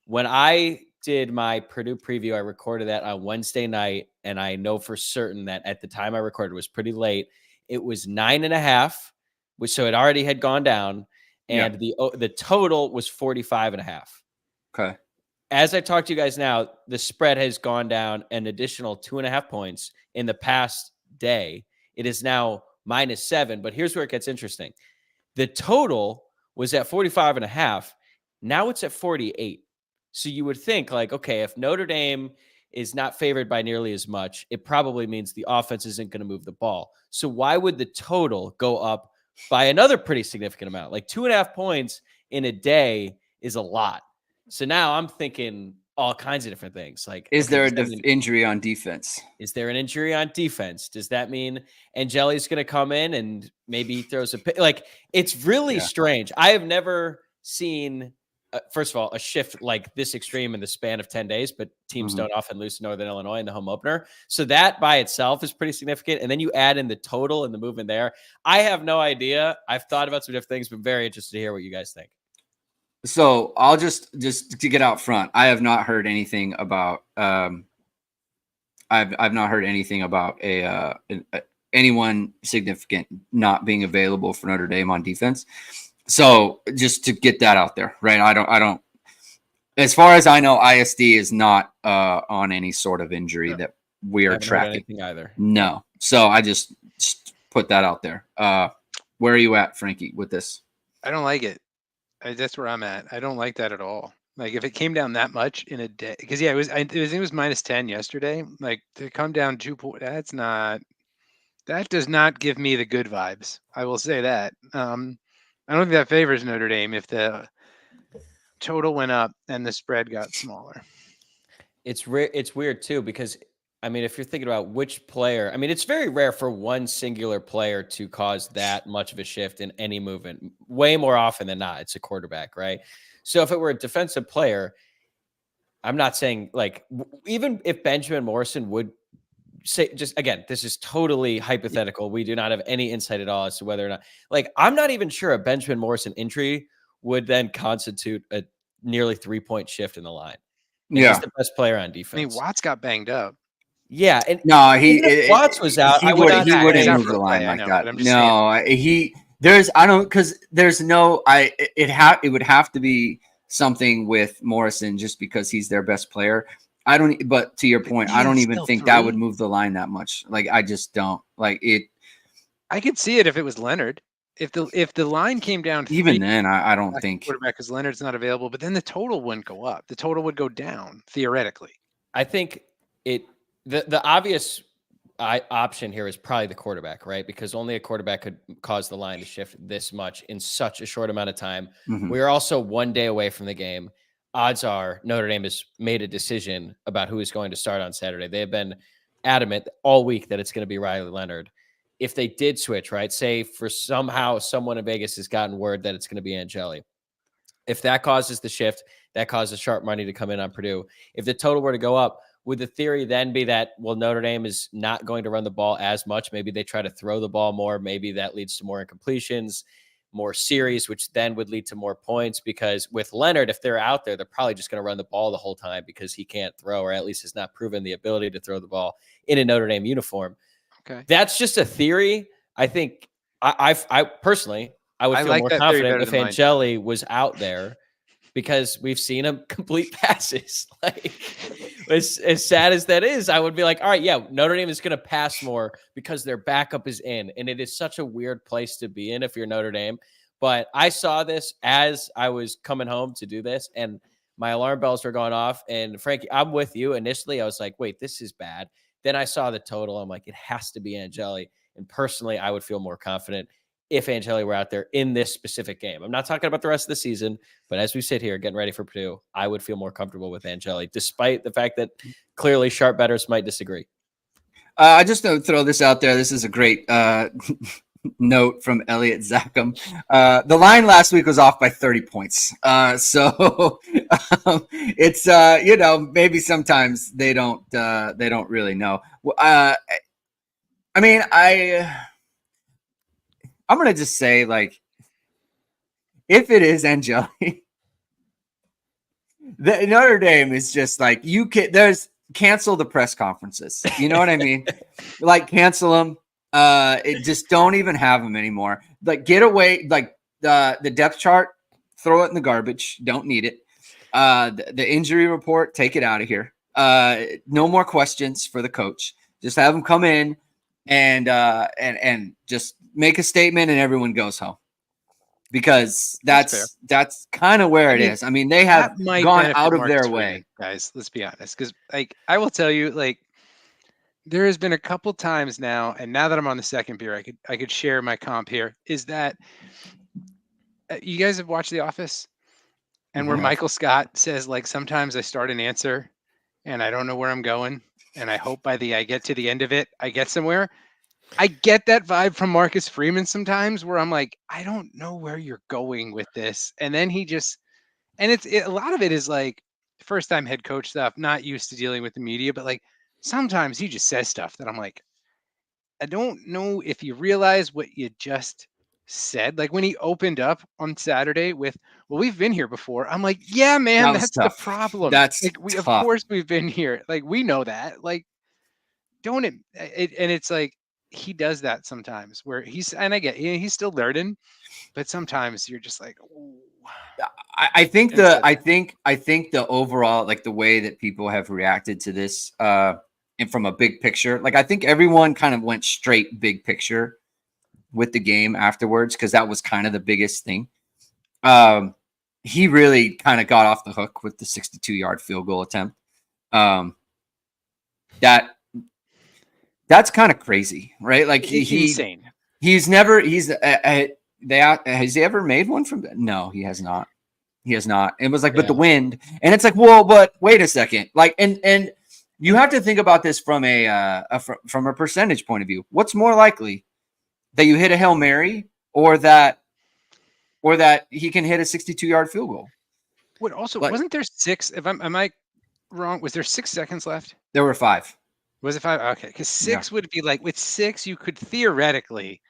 When I did my Purdue preview, I recorded that on Wednesday night. And I know for certain that at the time I recorded, it was pretty late. It was 9.5, so it already had gone down. And the total was 45.5. Okay. As I talk to you guys now, the spread has gone down an additional 2.5 points in the past day. It is now -7, but here's where it gets interesting. The total was at 45.5. Now it's at 48. So you would think okay, if Notre Dame is not favored by nearly as much, it probably means the offense isn't going to move the ball. So why would the total go up by another pretty significant amount? 2.5 points in a day is a lot. So now I'm thinking all kinds of different things. Is there an injury on defense? Is there an injury on defense? Does that mean Angeli's going to come in and maybe he throws a pick? It's really strange. I have never seen, first of all, a shift like this extreme in the span of 10 days, but teams don't often lose to Northern Illinois in the home opener. So that by itself is pretty significant. And then you add in the total and the movement there. I have no idea. I've thought about some different things, but very interested to hear what you guys think. So I'll just to get out front, I have not heard anything about I've not heard anything about anyone significant not being available for Notre Dame on defense. So just to get that out there, right? I don't. As far as I know, ISD is not on any sort of injury that we are tracking. Either. No. So I just put that out there. Where are you at, Frankie, with this? I don't like it. That's where I'm at. I don't like that at all. Like if it came down that much in a day, because it was -10 yesterday. Like to come down 2 points, that does not give me the good vibes. I will say that. I don't think that favors Notre Dame if the total went up and the spread got smaller. It's weird too, because I mean, if you're thinking about which player, I mean, it's very rare for one singular player to cause that much of a shift in any movement. Way more often than not, it's a quarterback, right? So if it were a defensive player, I'm not saying like even if Benjamin Morrison would say, just again, this is totally hypothetical. We do not have any insight at all as to whether or not, like, I'm not even sure a Benjamin Morrison injury would then constitute a nearly 3-point shift in the line. And he's the best player on defense. I mean, Watts got banged up. Yeah, and no, Watts was out. He wouldn't move the line like that. No, it would have to be something with Morrison just because he's their best player. But to your point, I don't even think that would move the line that much. Like, I just don't like it. I could see it if it was Leonard. If the line came down, even then, I don't think quarterback because Leonard's not available. But then the total wouldn't go up. The total would go down theoretically. I think the obvious option here is probably the quarterback, right? Because only a quarterback could cause the line to shift this much in such a short amount of time. Mm-hmm. We are also 1 day away from the game. Odds are Notre Dame has made a decision about who is going to start on Saturday. They have been adamant all week that it's going to be Riley Leonard. If they did switch, right, say for somehow someone in Vegas has gotten word that it's going to be Angeli. If that causes the shift, that causes sharp money to come in on Purdue. If the total were to go up, would the theory then be that, well, Notre Dame is not going to run the ball as much? Maybe they try to throw the ball more. Maybe that leads to more incompletions, more series, which then would lead to more points. Because with Leonard, if they're out there, they're probably just going to run the ball the whole time because he can't throw, or at least has not proven the ability to throw the ball in a Notre Dame uniform. Okay, that's just a theory. I think I personally, I would feel like more confident if Angeli was out there, because we've seen him complete passes. Like, as sad as that is, I would be like, all right, yeah, Notre Dame is going to pass more because their backup is in. And it is such a weird place to be in if you're Notre Dame. But I saw this as I was coming home to do this, and my alarm bells were going off. And Frankie, I'm with you. Initially, I was like, wait, this is bad. Then I saw the total. I'm like, it has to be Angeli. And personally, I would feel more confident if Angeli were out there in this specific game. I'm not talking about the rest of the season, but as we sit here getting ready for Purdue, I would feel more comfortable with Angeli, despite the fact that clearly sharp bettors might disagree. I just want to throw this out there. This is a great note from Elliot Zackham. The line last week was off by 30 points. So it's, maybe sometimes they don't really know. I'm going to just say, like, if it is Angeli, the Notre Dame is just like, cancel the press conferences. You know what I mean? Like, cancel them. Just don't even have them anymore. Like, get away, like the depth chart, throw it in the garbage. Don't need it. The injury report, take it out of here. No more questions for the coach. Just have them come in and just make a statement, and everyone goes home, because that's kind of where it is. I mean, they have gone out of their way, guys. Let's be honest, because like I will tell you, like, there has been a couple times now, and now that I'm on the second beer, I could share my comp here. Is that you guys have watched The Office, and where Michael Scott says, like, sometimes I start an answer and I don't know where I'm going, and I hope I get to the end of it, I get somewhere. I get that vibe from Marcus Freeman sometimes, where I'm like, I don't know where you're going with this. And then a lot of it is like first time head coach stuff, not used to dealing with the media, but like sometimes he just says stuff that I'm like, I don't know if you realize what you just said. Like when he opened up on Saturday with, well, we've been here before. I'm like, yeah, man, that's tough. The problem. That's like, of course we've been here. Like, we know that. Like, don't it, and it's like he does that sometimes where and I get he's still learning, but sometimes you're just like, ooh. I think the overall, like the way that people have reacted to this, and from a big picture, like I think everyone kind of went straight big picture with the game afterwards because that was kind of the biggest thing. He really kind of got off the hook with the 62-yard field goal attempt. That's kind of crazy, right? Like insane. Has he ever made one from that? No, he has not. He has not. It was like with the wind, and it's like, well, but wait a second, like, and you have to think about this from from a percentage point of view. What's more likely, that you hit a Hail Mary, or that he can hit a 62-yard field goal? What also wasn't there 6? Am I wrong? Was there 6 seconds left? There were 5. Was it 5? Okay, because 6 would be like, with 6, you could theoretically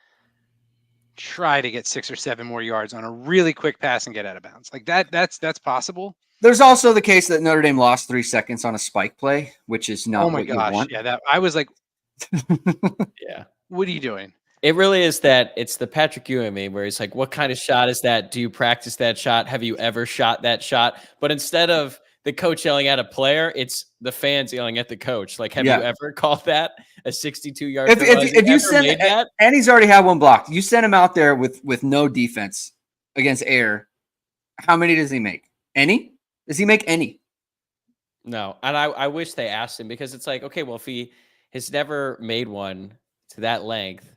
try to get 6 or 7 more yards on a really quick pass and get out of bounds. Like that's possible. There's also the case that Notre Dame lost 3 seconds on a spike play, which is not what you want. Yeah, that I was like, yeah, what are you doing? It really is that. It's the Patrick Ewing meme where he's like, what kind of shot is that? Do you practice that shot? Have you ever shot that shot? But instead of the coach yelling at a player, it's the fans yelling at the coach. Like, have you ever called that a 62-yard? If you send that, and he's already had one blocked, you send him out there with no defense against air. How many does he make? Any? Does he make any? No. And I wish they asked him, because it's like, okay, well, if he has never made one to that length,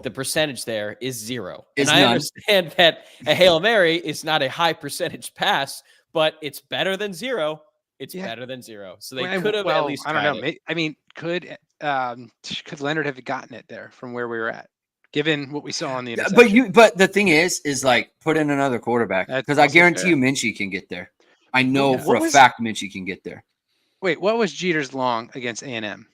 the percentage there is 0. And I understand that a Hail Mary is not a high percentage pass, but it's better than 0. It's better than 0. So they could have at least tried. I don't know. I mean, could Leonard have gotten it there from where we were at, given what we saw on the interception? But the thing is like, put in another quarterback, because I guarantee you Minchie can get there. I know for a fact Minchie can get there. Wait, what was Jeter's long against A&M?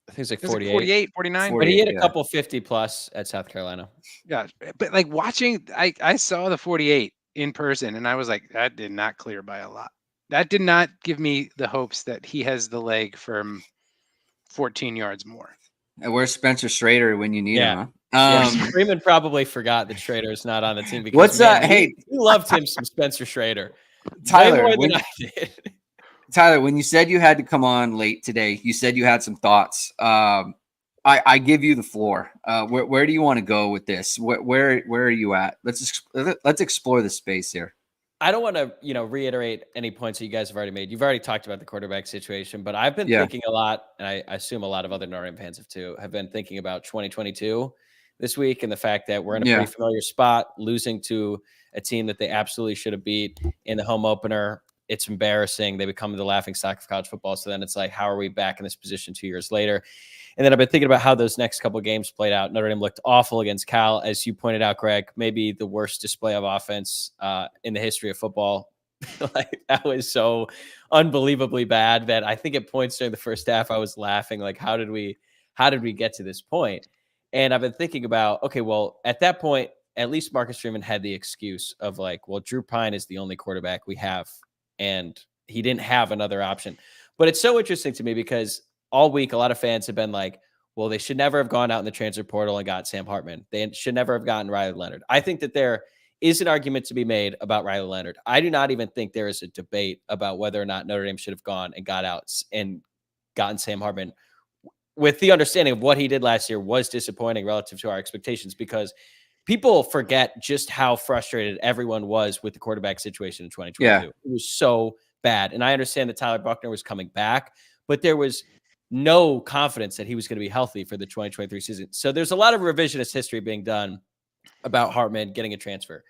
I think it's like 48, 49. But he hit a couple 50+ at South Carolina. Yeah, but like watching, I saw the 48 in person, and I was like, that did not clear by a lot. That did not give me the hopes that he has the leg from 14 yards more. And where's Spencer Schrader when you need him? Freeman probably forgot that Schrader is not on the team. Because, what's that? Hey, he loved him some Spencer Schrader. Tyler, way more than I did. Tyler, when you said you had to come on late today, you said you had some thoughts. I give you the floor. Where do you want to go with this? Where are you at? Let's explore the space here. I don't want to, reiterate any points that you guys have already made. You've already talked about the quarterback situation, but I've been thinking a lot, and I assume a lot of other Notre Dame fans have been thinking about 2022 this week, and the fact that we're in a pretty familiar spot, losing to a team that they absolutely should have beat in the home opener. It's embarrassing. They become the laughingstock of college football. So then it's like, how are we back in this position 2 years later? And then I've been thinking about how those next couple of games played out. Notre Dame looked awful against Cal, as you pointed out, Greg. Maybe the worst display of offense in the history of football. Like, that was so unbelievably bad that I think at points during the first half I was laughing. Like, how did we get to this point? And I've been thinking about, okay, well, at that point, at least Marcus Freeman had the excuse of like, well, Drew Pine is the only quarterback we have, and he didn't have another option. But it's so interesting to me because all week, a lot of fans have been like, well, they should never have gone out in the transfer portal and got Sam Hartman. They should never have gotten Riley Leonard. I think that there is an argument to be made about Riley Leonard. I do not even think there is a debate about whether or not Notre Dame should have gone and got out and gotten Sam Hartman, with the understanding of what he did last year was disappointing relative to our expectations, because people forget just how frustrated everyone was with the quarterback situation in 2022. Yeah. It was so bad. And I understand that Tyler Buchner was coming back, but there was no confidence that he was going to be healthy for the 2023 season. So there's a lot of revisionist history being done about Hartman getting a transfer.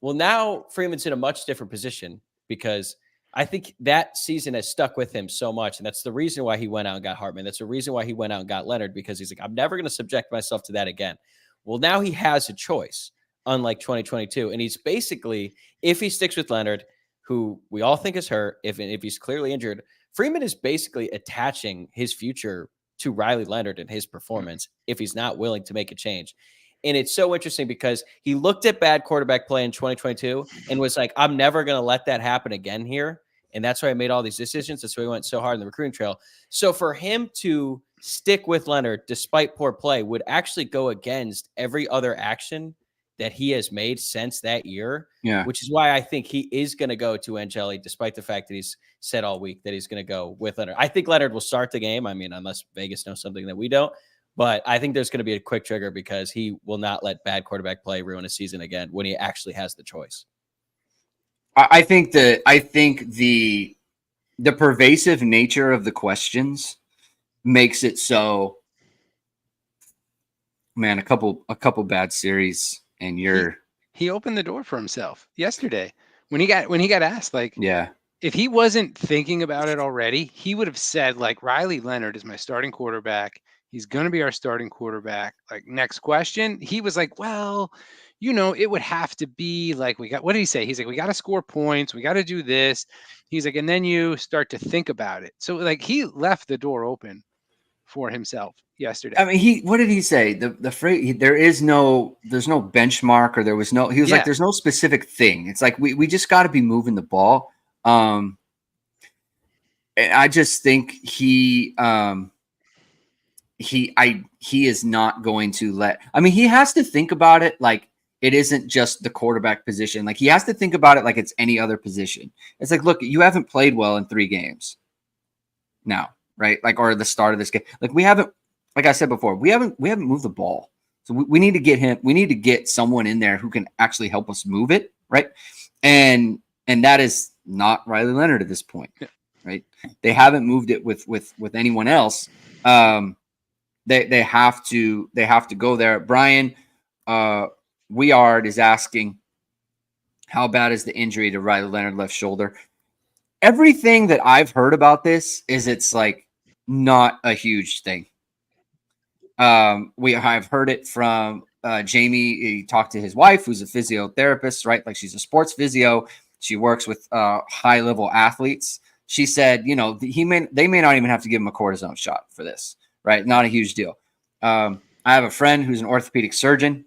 Well, now Freeman's in a much different position, because I think that season has stuck with him so much. And that's the reason why he went out and got Hartman. That's the reason why he went out and got Leonard, because he's like, I'm never going to subject myself to that again. Well, now he has a choice, unlike 2022. And he's basically, if he sticks with Leonard, who we all think is hurt, if he's clearly injured, Freeman is basically attaching his future to Riley Leonard and his performance if he's not willing to make a change. And it's so interesting because he looked at bad quarterback play in 2022 and was like, I'm never going to let that happen again here. And that's why I made all these decisions. That's why he went so hard in the recruiting trail. So for him to stick with Leonard despite poor play would actually go against every other action that he has made since that year. Yeah. Which is why I think he is going to go to Angeli, despite the fact that he's said all week that he's going to go with Leonard. I think Leonard will start the game. I mean, unless Vegas knows something that we don't. But I think there's going to be a quick trigger because he will not let bad quarterback play ruin a season again when he actually has the choice. I think the pervasive nature of the questions makes it so, man, a couple bad series and he opened the door for himself yesterday when he got asked, like, yeah. if he wasn't thinking about it already, he would have said, like, Riley Leonard is my starting quarterback. He's going to be our starting quarterback. Like, next question. He was like, well, it would have to be like, what did he say? He's like, we got to score points. We got to do this. He's like, and then you start to think about it. So, like, he left the door open for himself yesterday. I mean, what did he say? The phrase, there's no benchmark, or he was like, there's no specific thing. It's like, we just got to be moving the ball. And I just think he is not going to let. I mean, he has to think about it like it isn't just the quarterback position. Like, he has to think about it like it's any other position. It's like, look, you haven't played well in 3 games now, right? Like, or the start of this game. Like, we haven't, like I said before, we haven't moved the ball. So we need to get him. We need to get someone in there who can actually help us move it, right? And that is not Riley Leonard at this point, right? They haven't moved it with anyone else. They have to go there. Brian Weard is asking, how bad is the injury to Riley Leonard left shoulder? Everything that I've heard about this is it's like not a huge thing. I've heard it from Jamie. He talked to his wife, who's a physiotherapist, right? Like, she's a sports physio. She works with high level athletes. She said, they may not even have to give him a cortisone shot for this, right? Not a huge deal. I have a friend who's an orthopedic surgeon.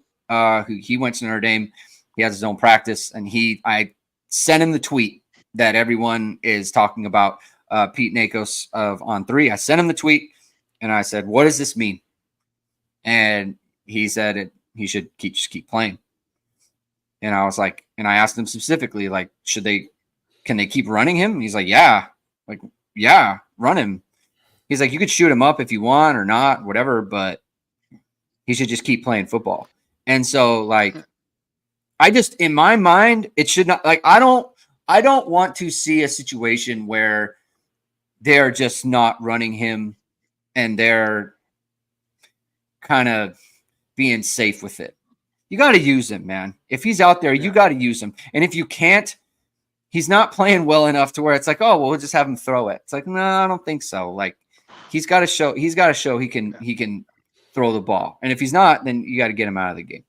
He went to Notre Dame. He has his own practice, and I sent him the tweet that everyone is talking about. Pete Nakos of On3. I sent him the tweet, and I said, "What does this mean?" And he said he should just keep playing. And I was like, and I asked him specifically, like, can they keep running him? And he's like, yeah, run him. He's like, you could shoot him up if you want or not, whatever, but he should just keep playing football. And so, like, in my mind, it should not, like, I don't want to see a situation where they're just not running him and they're kind of being safe with it. You got to use him, man. If he's out there, you got to use him. And if you can't, he's not playing well enough to where it's like, oh, well, we'll just have him throw it. It's like, no, I don't think so. Like, he's got to show he can throw the ball. And if he's not, then you got to get him out of the game.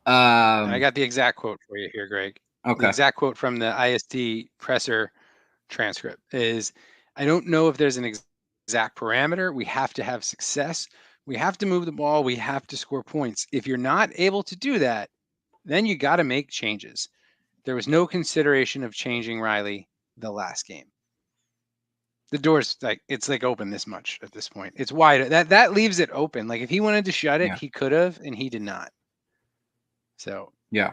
I got the exact quote for you here, Greg. Okay. The exact quote from the ISD presser transcript is, I don't know if there's an exact parameter. We have to have success. We have to move the ball. We have to score points. If you're not able to do that, then you got to make changes. There was no consideration of changing Riley the last game. The door's it's open this much at this point. It's wide. That leaves it open. Like, if he wanted to shut it, he could have, and he did not. So yeah.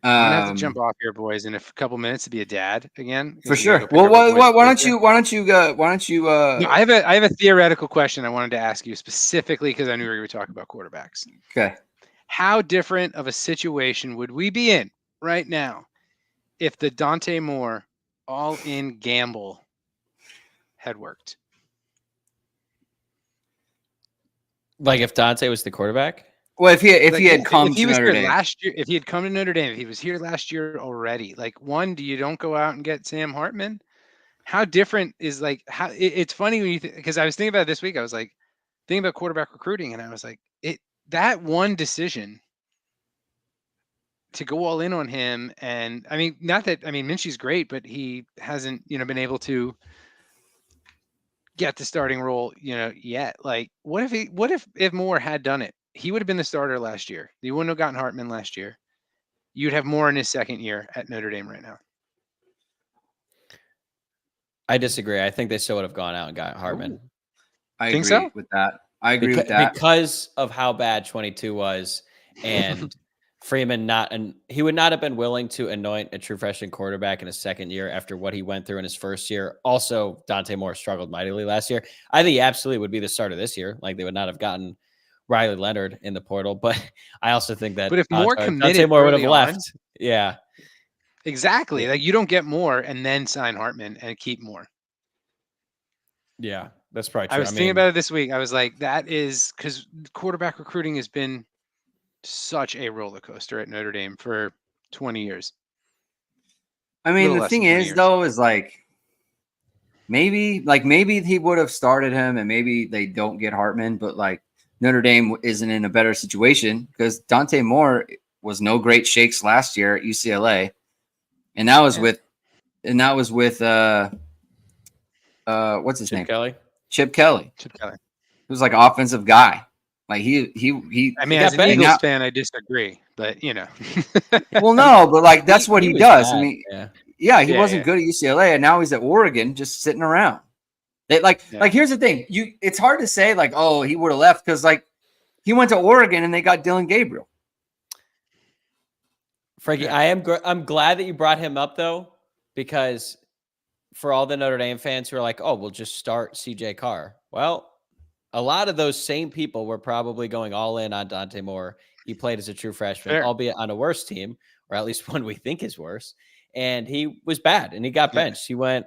I'm gonna have to jump off here, boys, in a couple minutes to be a dad again. For sure. Well, why don't you? No, I have a theoretical question I wanted to ask you specifically because I knew we were going to talk about quarterbacks. Okay. How different of a situation would we be in right now if the Dante Moore all-in gamble had worked? Like, if Dante was the quarterback? Well, if he had come to Notre Dame last year, if he had come to Notre Dame, if he was here last year already, like, you don't go out and get Sam Hartman. How different is it's funny when you because I was thinking about it this week. I was like thinking about quarterback recruiting, and I was like, that one decision to go all in on him. And I mean, Minshew's great, but he hasn't, been able to get the starting role, yet. Like, what if Moore had done it? He would have been the starter last year. You wouldn't have gotten Hartman last year. You'd have Moore in his second year at Notre Dame right now. I disagree. I think they still would have gone out and got Hartman. I Think agree so? with that. I agree with that. Because of how bad 22 was, and Freeman he would not have been willing to anoint a true freshman quarterback in his second year after what he went through in his first year. Also, Dante Moore struggled mightily last year. I think he absolutely would be the starter this year. Like, they would not have gotten Riley Leonard in the portal, but I also think that But if Moore Dante committed Moore would have early left. on, Yeah. exactly. Like, you don't get Moore and then sign Hartman and keep Moore. Yeah, that's probably true. I was thinking about it this week. I was like, that is because quarterback recruiting has been such a roller coaster at Notre Dame for 20 years. I mean, the thing is, though, is like maybe he would have started him, and maybe they don't get Hartman, but like Notre Dame isn't in a better situation because Dante Moore was no great shakes last year at UCLA, and that was with what's his name? Chip Kelly. He was like an offensive guy. Like he. I mean, as an Eagles fan, I disagree, but you know. Well, no, but like that's what he does. Bad. I mean, he wasn't good at UCLA, and now he's at Oregon, just sitting around. Like here's the thing: it's hard to say like, oh, he would have left because like he went to Oregon and they got Dylan Gabriel. Frankie, I'm glad that you brought him up though, because for all the Notre Dame fans who are like, oh, we'll just start CJ Carr. Well, a lot of those same people were probably going all in on Dante Moore. He played as a true freshman, albeit on a worse team, or at least one we think is worse. And he was bad, and he got benched. He went,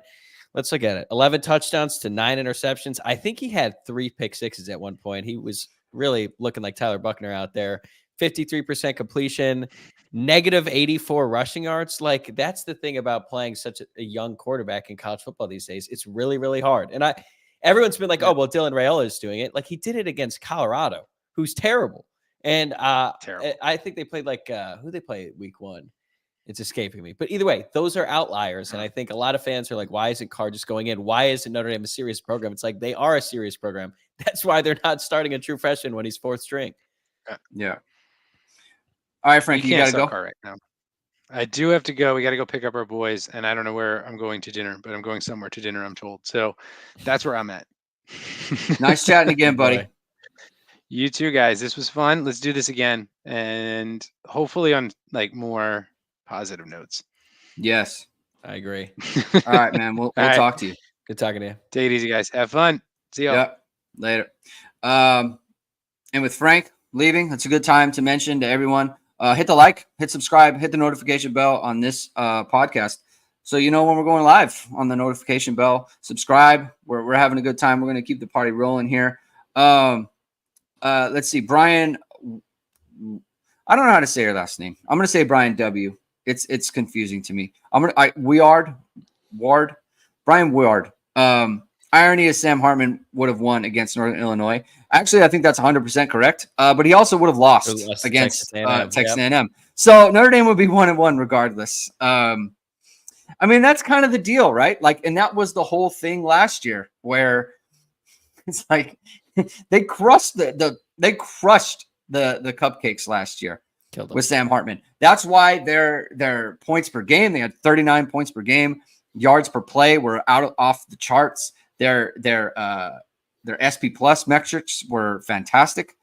let's look at it, 11 touchdowns to 9 interceptions. I think he had 3 pick sixes at one point. He was really looking like Tyler Buckner out there. 53% completion, negative 84 rushing yards. Like, that's the thing about playing such a young quarterback in college football these days. It's really, really hard. And everyone's been like, oh, well, Dylan Raiola is doing it. Like, he did it against Colorado, who's terrible. And I think they played like who they play week 1. It's escaping me. But either way, those are outliers. And I think a lot of fans are like, why isn't Carr just going in? Why isn't Notre Dame a serious program? It's like, they are a serious program. That's why they're not starting a true freshman when he's 4th string. Yeah. All right, Frankie, you got to go. Carr right now. I do have to go. We got to go pick up our boys. And I don't know where I'm going to dinner, but I'm going somewhere to dinner, I'm told. So that's where I'm at. Nice chatting again, buddy. You too, guys. This was fun. Let's do this again. And hopefully on like more positive notes. Yes. I agree. All right, man. We'll talk to you. Good talking to you. Take it easy, guys. Have fun. See y'all. Yep. Later. And with Frank leaving, that's a good time to mention to everyone, hit the like, hit subscribe, hit the notification bell on this podcast. So you know when we're going live on the notification bell. Subscribe. We're having a good time. We're going to keep the party rolling here. Let's see. Brian, I don't know how to say her last name. I'm going to say Brian W. It's confusing to me. Brian Ward. Irony is Sam Hartman would have won against Northern Illinois. Actually, I think that's 100% correct. But he also would have lost against Texas A&M. So Notre Dame would be 1-1 regardless. I mean, that's kind of the deal, right? Like, and that was the whole thing last year, where it's like they crushed the cupcakes last year with Sam Hartman. That's why their points per game, they had 39 points per game. Yards per play were off the charts. Their SP plus metrics were fantastic.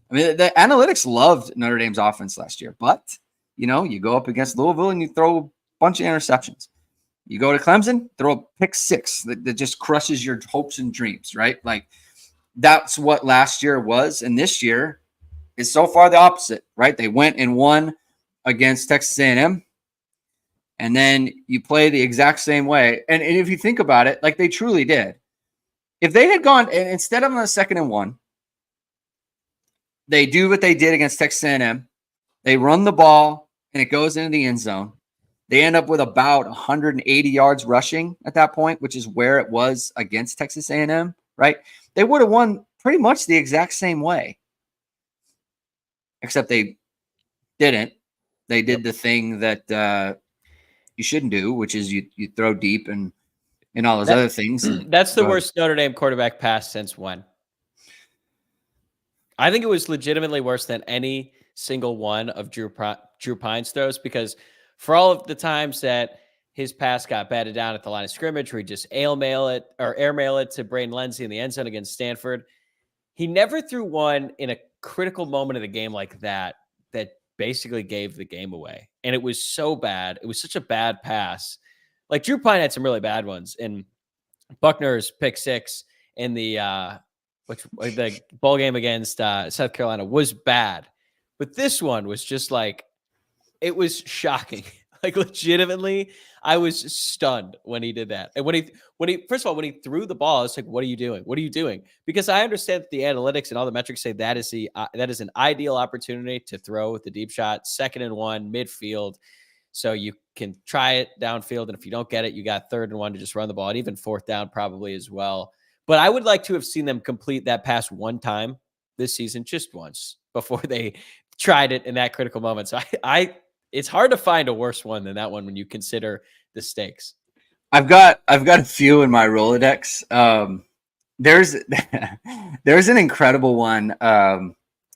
I mean, the analytics loved Notre Dame's offense last year, but you go up against Louisville and you throw a bunch of interceptions. You go to Clemson, throw a pick 6 that just crushes your hopes and dreams, right? Like, that's what last year was. And this year is so far the opposite, right? They went and won against Texas A&M. And then you play the exact same way. And if you think about it, like they truly did. If they had gone, and instead of on a 2nd and 1, they do what they did against Texas A&M. They run the ball, and it goes into the end zone. They end up with about 180 yards rushing at that point, which is where it was against Texas A&M, right? They would have won pretty much the exact same way. Except they didn't. They did the thing that you shouldn't do, which is you throw deep and all those other things. That's the worst Notre Dame quarterback pass since when? I think it was legitimately worse than any single one of Drew Pine's throws, because for all of the times that his pass got batted down at the line of scrimmage, where he just airmail it to Braden Lenzy in the end zone against Stanford. He never threw one in a critical moment of the game like that basically gave the game away. And it was so bad. It was such a bad pass. Like Drew Pine had some really bad ones, and Buckner's pick six in the bowl game against South Carolina was bad. But this one was just like, it was shocking. Like legitimately, I was stunned when he did that. And when he first of all, when he threw the ball, it's like, what are you doing? What are you doing? Because I understand that the analytics and all the metrics say that is an ideal opportunity to throw with the deep shot, 2nd and 1, midfield. So you can try it downfield. And if you don't get it, you got 3rd and 1 to just run the ball, and even 4th down probably as well. But I would like to have seen them complete that pass one time this season, just once, before they tried it in that critical moment. So it's hard to find a worse one than that one when you consider the stakes. I've got a few in my Rolodex. There's an incredible one.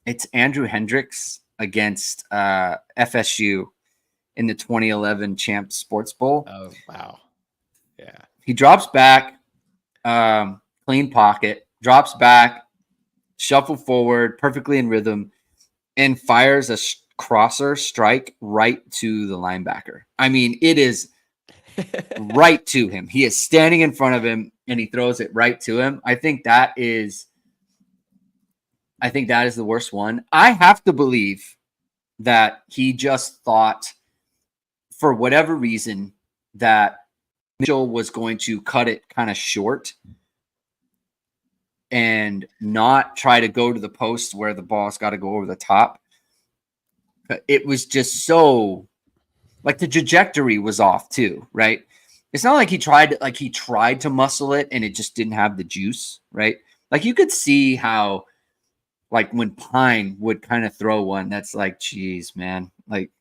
It's Andrew Hendricks against FSU in the 2011 Champs Sports Bowl. Oh, wow. Yeah. He drops back, clean pocket, drops back, shuffle forward, perfectly in rhythm, and fires a crosser strike right to the linebacker. I mean, it is right to him. He is standing in front of him, and he throws it right to him. I think that is the worst one. I have to believe that he just thought, for whatever reason, that Mitchell was going to cut it kind of short and not try to go to the post where the ball's got to go over the top. It was just so, like, the trajectory was off too, right? It's not like he tried to muscle it and it just didn't have the juice, right? Like, you could see how, like, when Pine would kind of throw one that's like, geez, man, like,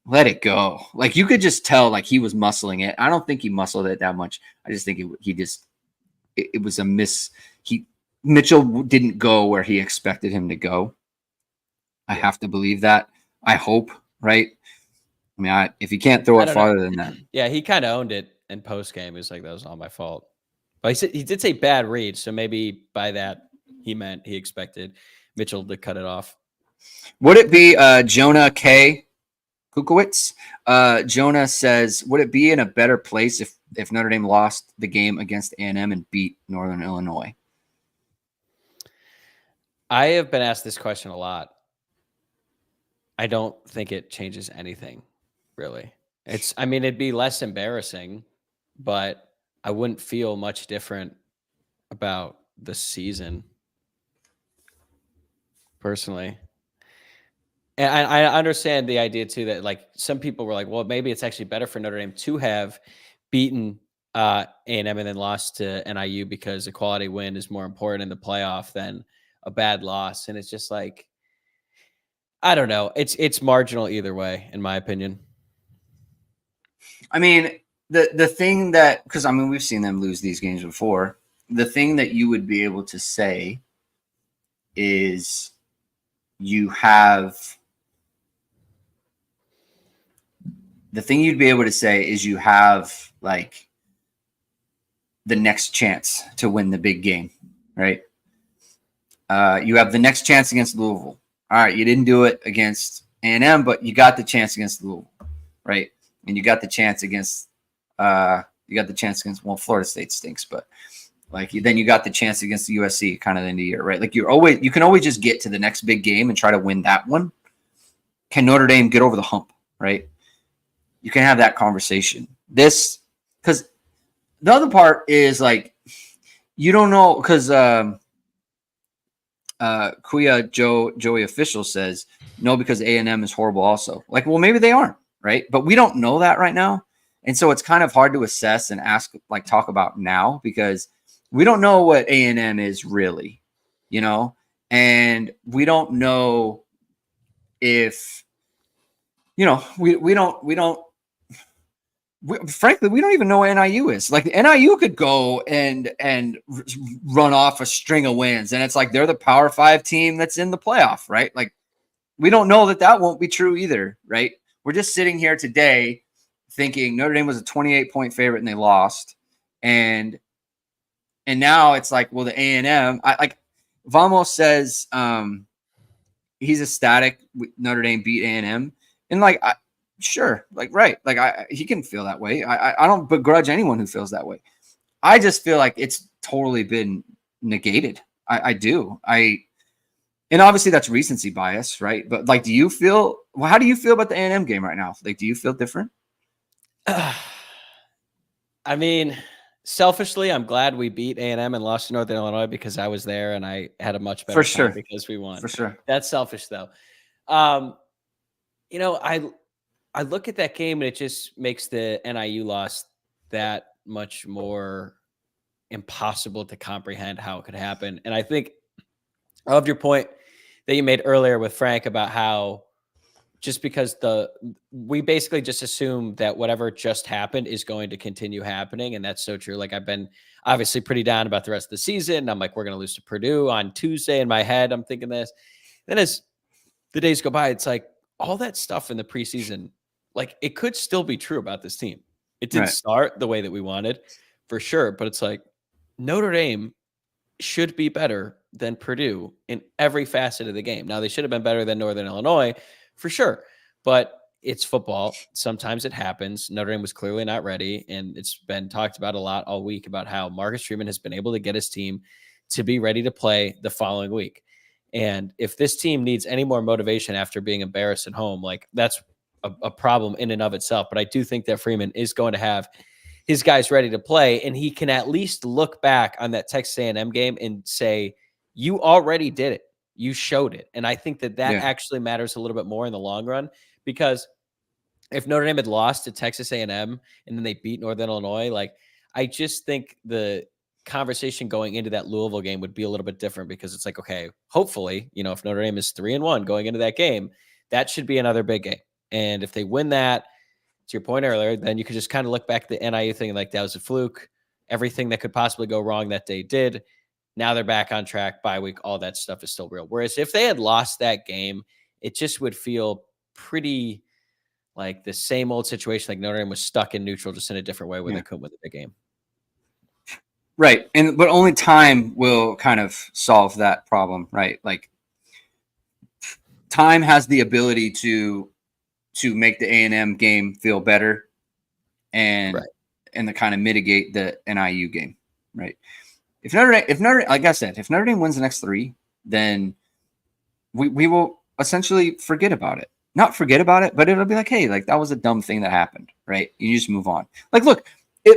let it go. Like, you could just tell, like, he was muscling it. I don't think he muscled it that much. I just think it was a miss. Mitchell didn't go where he expected him to go. I have to believe that. I hope, right? I mean, if you can't throw it farther than that. Yeah, he kind of owned it in post game. He was like, that was all my fault. But he did say bad read, so maybe by that he meant he expected Mitchell to cut it off. Would it be Jonah K. Kukowitz? Jonah says, would it be in a better place if Notre Dame lost the game against A&M and beat Northern Illinois? I have been asked this question a lot. I don't think it changes anything, really. It'd be less embarrassing, but I wouldn't feel much different about the season, personally. And I understand the idea too that, like, some people were like, well, maybe it's actually better for Notre Dame to have beaten A&M and then lost to NIU because a quality win is more important in the playoff than a bad loss. And it's just like, I don't know. It's marginal either way, in my opinion. I mean, the thing that, because I mean, we've seen them lose these games before. The thing that you would be able to say is you have like the next chance to win the big game, right? You have the next chance against Louisville. All right, you didn't do it against A&M, but you got the chance against Louisville, right? And you got the chance against well, Florida State stinks, but like then you got the chance against the USC kind of the end of the year, right? Like you can always just get to the next big game and try to win that one. Can Notre Dame get over the hump, right? You can have that conversation. Because the other part is, like, you don't know, because Kuya Joey Official says no because A&M is horrible also. Like, well, maybe they aren't, right? But we don't know that right now. And so it's kind of hard to assess and talk about now because we don't know what A&M is really, you know? And we don't know if, you know, frankly, we don't even know what NIU is. Like, NIU could go and run off a string of wins, and it's like they're the Power 5 team that's in the playoff, right? Like, we don't know that won't be true either, right? We're just sitting here today thinking Notre Dame was a 28-point favorite and they lost. And now it's like, well, the A&M, like Vamos says he's ecstatic Notre Dame beat A&M. And like, sure, like, right. Like he can feel that way. I don't begrudge anyone who feels that way. I just feel like it's totally been negated. I do. And obviously that's recency bias, right? But like, how do you feel about the A&M game right now? Like, do you feel different? I mean, selfishly, I'm glad we beat A&M and lost to Northern Illinois because I was there and I had a much better time because we won. For sure. That's selfish though. You know, I look at that game and it just makes the NIU loss that much more impossible to comprehend how it could happen. And I think I loved your point that you made earlier with Frank about how just because we basically just assume that whatever just happened is going to continue happening. And that's so true. Like I've been obviously pretty down about the rest of the season. I'm like, we're going to lose to Purdue on Tuesday. In my head, I'm thinking this. Then as the days go by, it's like all that stuff in the preseason, like it could still be true about this team. It didn't start the way that we wanted for sure, but it's like Notre Dame should be better than Purdue in every facet of the game. Now they should have been better than Northern Illinois for sure, but it's football. Sometimes it happens. Notre Dame was clearly not ready, and it's been talked about a lot all week about how Marcus Freeman has been able to get his team to be ready to play the following week. And if this team needs any more motivation after being embarrassed at home, like that's a problem in and of itself. But I do think that Freeman is going to have his guys ready to play, and he can at least look back on that Texas A&M game and say, you already did it. You showed it. And I think that actually matters a little bit more in the long run, because if Notre Dame had lost to Texas A&M and then they beat Northern Illinois, like I just think the conversation going into that Louisville game would be a little bit different, because it's like, okay, hopefully, you know, if Notre Dame is 3-1 going into that game, that should be another big game. And if they win that, to your point earlier, then you could just kind of look back at the NIU thing like that was a fluke. Everything that could possibly go wrong that day did. Now they're back on track. Bye week, all that stuff is still real. Whereas if they had lost that game, it just would feel pretty like the same old situation. Like Notre Dame was stuck in neutral, just in a different way where they couldn't win the big game. Right. But only time will kind of solve that problem, right? Like time has the ability to make the A&M game feel better and to kind of mitigate the NIU game, right? If Notre Dame, like I said, if Notre Dame wins the next 3, then we will essentially forget about it. Not forget about it, but it'll be like, hey, like that was a dumb thing that happened, right? You just move on. Like, look,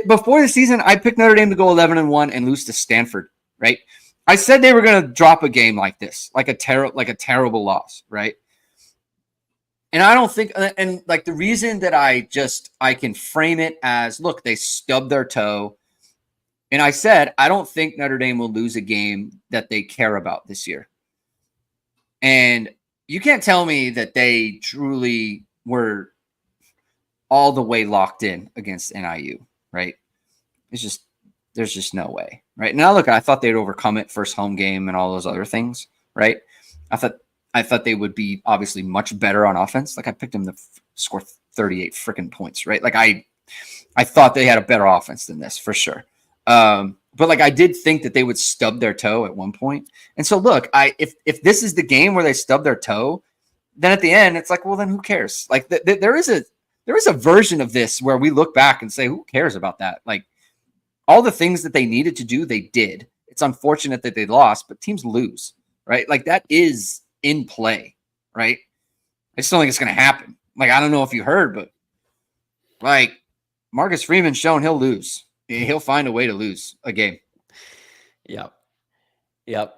before the season, I picked Notre Dame to go 11-1 and lose to Stanford, right? I said they were going to drop a game like this, like a terrible loss, right? And I don't think, and like the reason that I can frame it as, look, they stubbed their toe. And I said, I don't think Notre Dame will lose a game that they care about this year. And you can't tell me that they truly were all the way locked in against NIU, right? There's just no way, right? Now, look, I thought they'd overcome it first home game and all those other things, right? I thought they would be obviously much better on offense. Like I picked them to score 38 freaking points, right? Like I thought they had a better offense than this for sure. But like I did think that they would stub their toe at one point. And so look, if this is the game where they stub their toe, then at the end it's like, well, then who cares? Like there is a version of this where we look back and say, who cares about that? Like all the things that they needed to do, they did. It's unfortunate that they lost, but teams lose, right? Like that is in play, right? I just don't think it's going to happen. Like, I don't know if you heard, but like Marcus Freeman's shown he'll lose. He'll find a way to lose a game. Yep.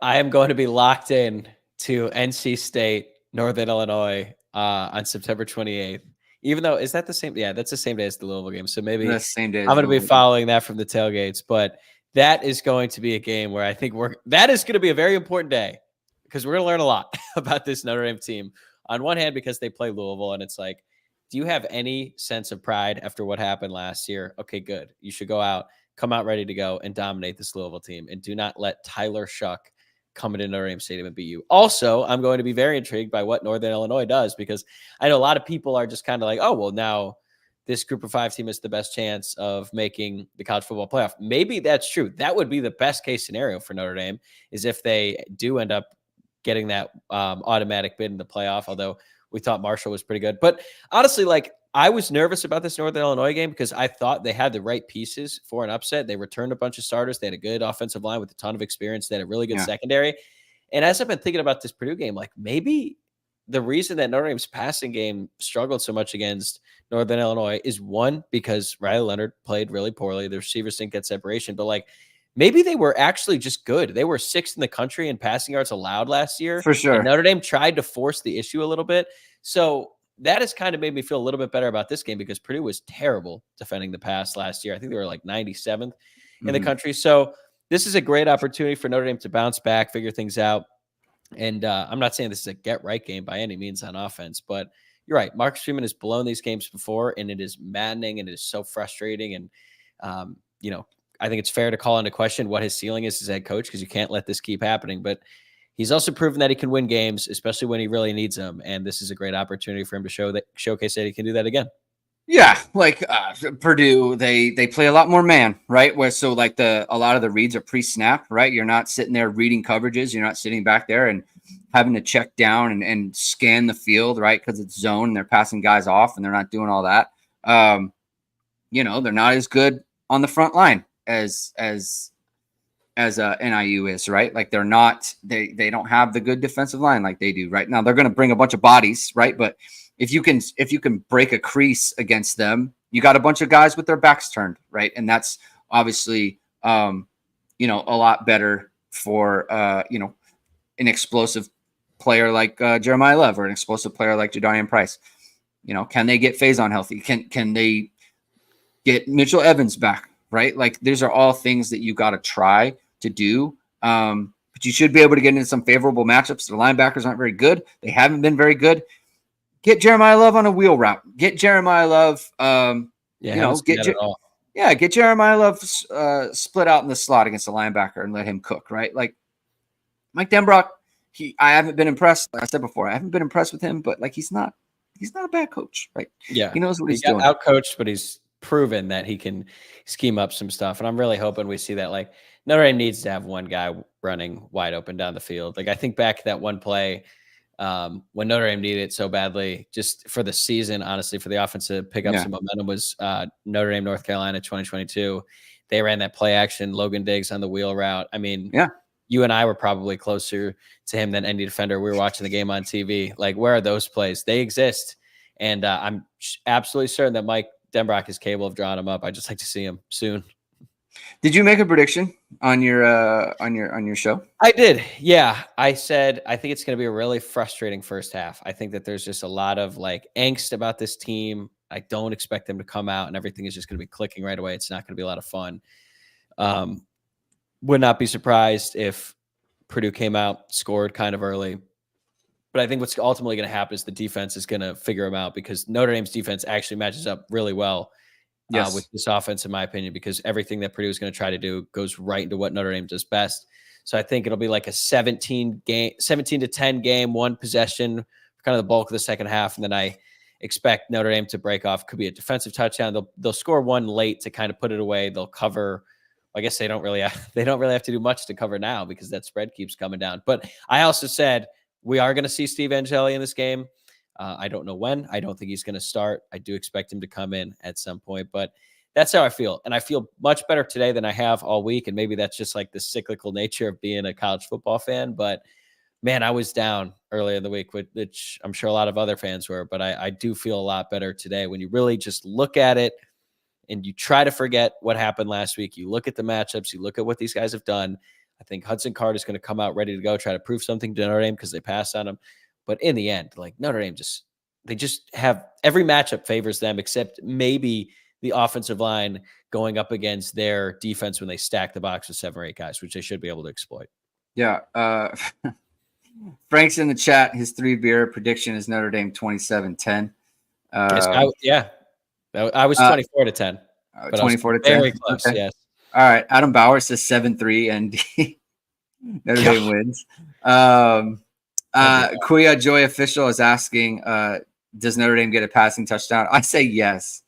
I am going to be locked in to NC State, Northern Illinois on September 28th. Even though, is that the same? Yeah, that's the same day as the Louisville game. So maybe that's the same day. I'm going to be following that from the tailgates. But that is going to be a game where I think that is going to be a very important day, because we're going to learn a lot about this Notre Dame team. On one hand, because they play Louisville, and it's like, do you have any sense of pride after what happened last year? Okay, good. You should come out ready to go and dominate this Louisville team, and do not let Tyler Shuck come into Notre Dame Stadium and beat you. Also, I'm going to be very intrigued by what Northern Illinois does, because I know a lot of people are just kind of like, oh, well, now this group of 5 team is the best chance of making the college football playoff. Maybe that's true. That would be the best case scenario for Notre Dame, is if they do end up getting that automatic bid in the playoff, although we thought Marshall was pretty good. But honestly, like, I was nervous about this Northern Illinois game because I thought they had the right pieces for an upset. They returned a bunch of starters. They had a good offensive line with a ton of experience. They had a really good secondary. And as I've been thinking about this Purdue game, like, maybe the reason that Notre Dame's passing game struggled so much against Northern Illinois is, one, because Riley Leonard played really poorly. The receivers didn't get separation, but like, maybe they were actually just good. They were 6th in the country in passing yards allowed last year. For sure. And Notre Dame tried to force the issue a little bit. So that has kind of made me feel a little bit better about this game, because Purdue was terrible defending the pass last year. I think they were like 97th in the country. So this is a great opportunity for Notre Dame to bounce back, figure things out. And I'm not saying this is a get-right game by any means on offense, but you're right. Marcus Freeman has blown these games before, and it is maddening, and it is so frustrating. And, I think it's fair to call into question what his ceiling is as head coach, because you can't let this keep happening. But he's also proven that he can win games, especially when he really needs them. And this is a great opportunity for him to showcase that he can do that again. Yeah, like Purdue, they play a lot more man, right? Where so like a lot of the reads are pre-snap, right? You're not sitting there reading coverages. You're not sitting back there and having to check down and scan the field, right? Because it's zone and they're passing guys off and they're not doing all that. They're not as good on the front line as NIU is, right? Like they're not, they don't have the good defensive line like they do right now. They're going to bring a bunch of bodies, right? But if you can break a crease against them, you got a bunch of guys with their backs turned, right? And that's obviously, a lot better for, an explosive player like Jeremiah Love, or an explosive player like Jadarian Price. Can they get Faison healthy? Can they get Mitchell Evans back, right? Like these are all things that you got to try to do. But you should be able to get into some favorable matchups. The linebackers aren't very good. They haven't been very good. Get Jeremiah Love on a wheel route. Get Jeremiah Love. Get Jeremiah Love split out in the slot against the linebacker and let him cook. Right, like Mike Denbrock. I haven't been impressed. Like I said before, I haven't been impressed with him, but like he's not a bad coach, right? Yeah, he knows what he's doing. Outcoached, but he's proven that he can scheme up some stuff, and I'm really hoping we see that. Like Notre Dame needs to have one guy running wide open down the field. Like I think back to that one play. When Notre Dame needed it so badly, just for the season, honestly, for the offense to pick up some momentum, was Notre Dame, North Carolina, 2022. They ran that play action, Logan Diggs on the wheel route. I mean, you and I were probably closer to him than any defender. We were watching the game on TV. Like, where are those plays? They exist. And I'm absolutely certain that Mike Denbrock is capable of drawing them up. I'd just like to see him soon. Did you make a prediction on your show? I did. Yeah. I said, I think it's going to be a really frustrating first half. I think that there's just a lot of like angst about this team. I don't expect them to come out and everything is just going to be clicking right away. It's not going to be a lot of fun. Would not be surprised if Purdue came out, scored kind of early. But I think what's ultimately going to happen is the defense is going to figure them out, because Notre Dame's defense actually matches up really well with this offense, in my opinion, because everything that Purdue is going to try to do goes right into what Notre Dame does best. So I think it'll be like a 17-10 game, one possession, kind of the bulk of the second half. And then I expect Notre Dame to break off. Could be a defensive touchdown. They'll score one late to kind of put it away. They'll cover. I guess they don't really have to do much to cover now, because that spread keeps coming down. But I also said we are going to see Steve Angeli in this game. I don't know when. I don't think he's going to start. I do expect him to come in at some point, but that's how I feel. And I feel much better today than I have all week. And maybe that's just like the cyclical nature of being a college football fan. But man, I was down earlier in the week, which I'm sure a lot of other fans were, but I do feel a lot better today when you really just look at it and you try to forget what happened last week. You look at the matchups, you look at what these guys have done. I think Hudson Card is going to come out ready to go, try to prove something to Notre Dame because they passed on him. But in the end, like Notre Dame they just have every matchup favors them, except maybe the offensive line going up against their defense when they stack the box with 7 or 8 guys, which they should be able to exploit. Yeah. Frank's in the chat. His 3-beer prediction is Notre Dame 27-10. I was 24-10. 24-10. Very close, okay. Yes. All right. Adam Bauer says 7-3 and Notre Dame wins. Kuya Joy Official is asking, does Notre Dame get a passing touchdown? I say yes.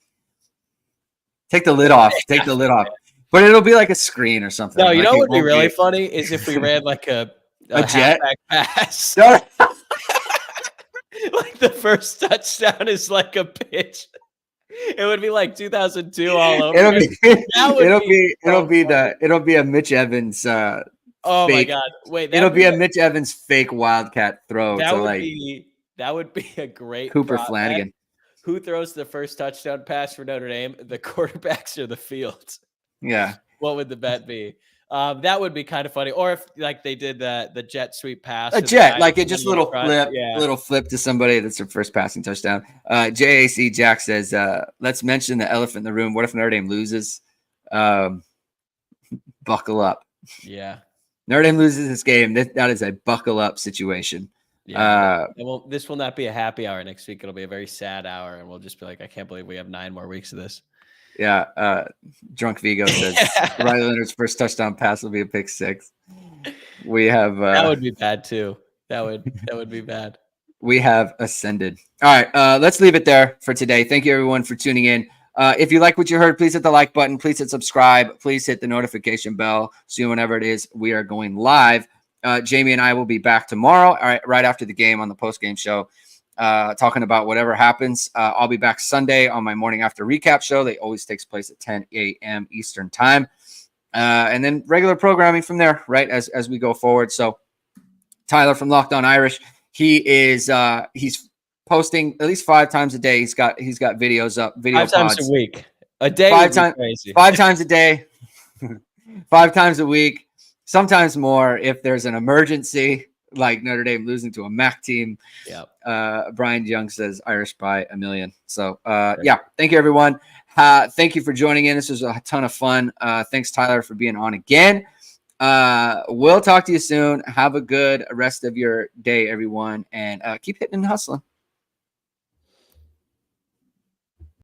Take the lid off. Take the lid off. But it'll be like a screen or something. No, you like know it what would be won't really funny is if we ran like a jet halfback pass. No, Like the first touchdown is like a pitch. It would be like 2002 all over. it'll be That would it'll be a Mitch Evans Oh my fake, god! Wait, it'll be a Mitch Evans fake wildcat throw that to would like be a great Cooper prop bet. Flanagan. Who throws the first touchdown pass for Notre Dame? The quarterbacks or the fields? Yeah. What would the bet be? That would be kind of funny. Or if like they did the jet sweep pass. A to the jet, guy like it in just the little front. flip, Yeah. little flip to somebody. That's their first passing touchdown. JAC Jack says, let's mention the elephant in the room. What if Notre Dame loses? Buckle up. Yeah. Notre Dame loses this game. That is a buckle up situation. Yeah. This will not be a happy hour next week. It'll be a very sad hour, and we'll just be like, I can't believe we have 9 more weeks of this. Yeah. Drunk Vigo says Riley Leonard's first touchdown pass will be a pick 6. We have that would be bad too. That would be bad. We have ascended. All right. Let's leave it there for today. Thank you everyone for tuning in. If you like what you heard, please hit the like button. Please hit subscribe. Please hit the notification bell. So whenever it is, we are going live. Jamie and I will be back tomorrow, right after the game on the post-game show, talking about whatever happens. I'll be back Sunday on my morning after recap show. That always takes place at 10 a.m. Eastern time. And then regular programming from there, right, as we go forward. So Tyler from Locked On Irish, he's posting at least 5 times a day. He's got videos up, 5 times a week. A day 5 times crazy. 5 times a day, 5 times a week, sometimes more if there's an emergency like Notre Dame losing to a MAC team. Yeah. Brian Young says Irish by a million. So yeah, thank you everyone. Thank you for joining in. This was a ton of fun. Thanks Tyler for being on again. We'll talk to you soon. Have a good rest of your day, everyone, and keep hitting and hustling.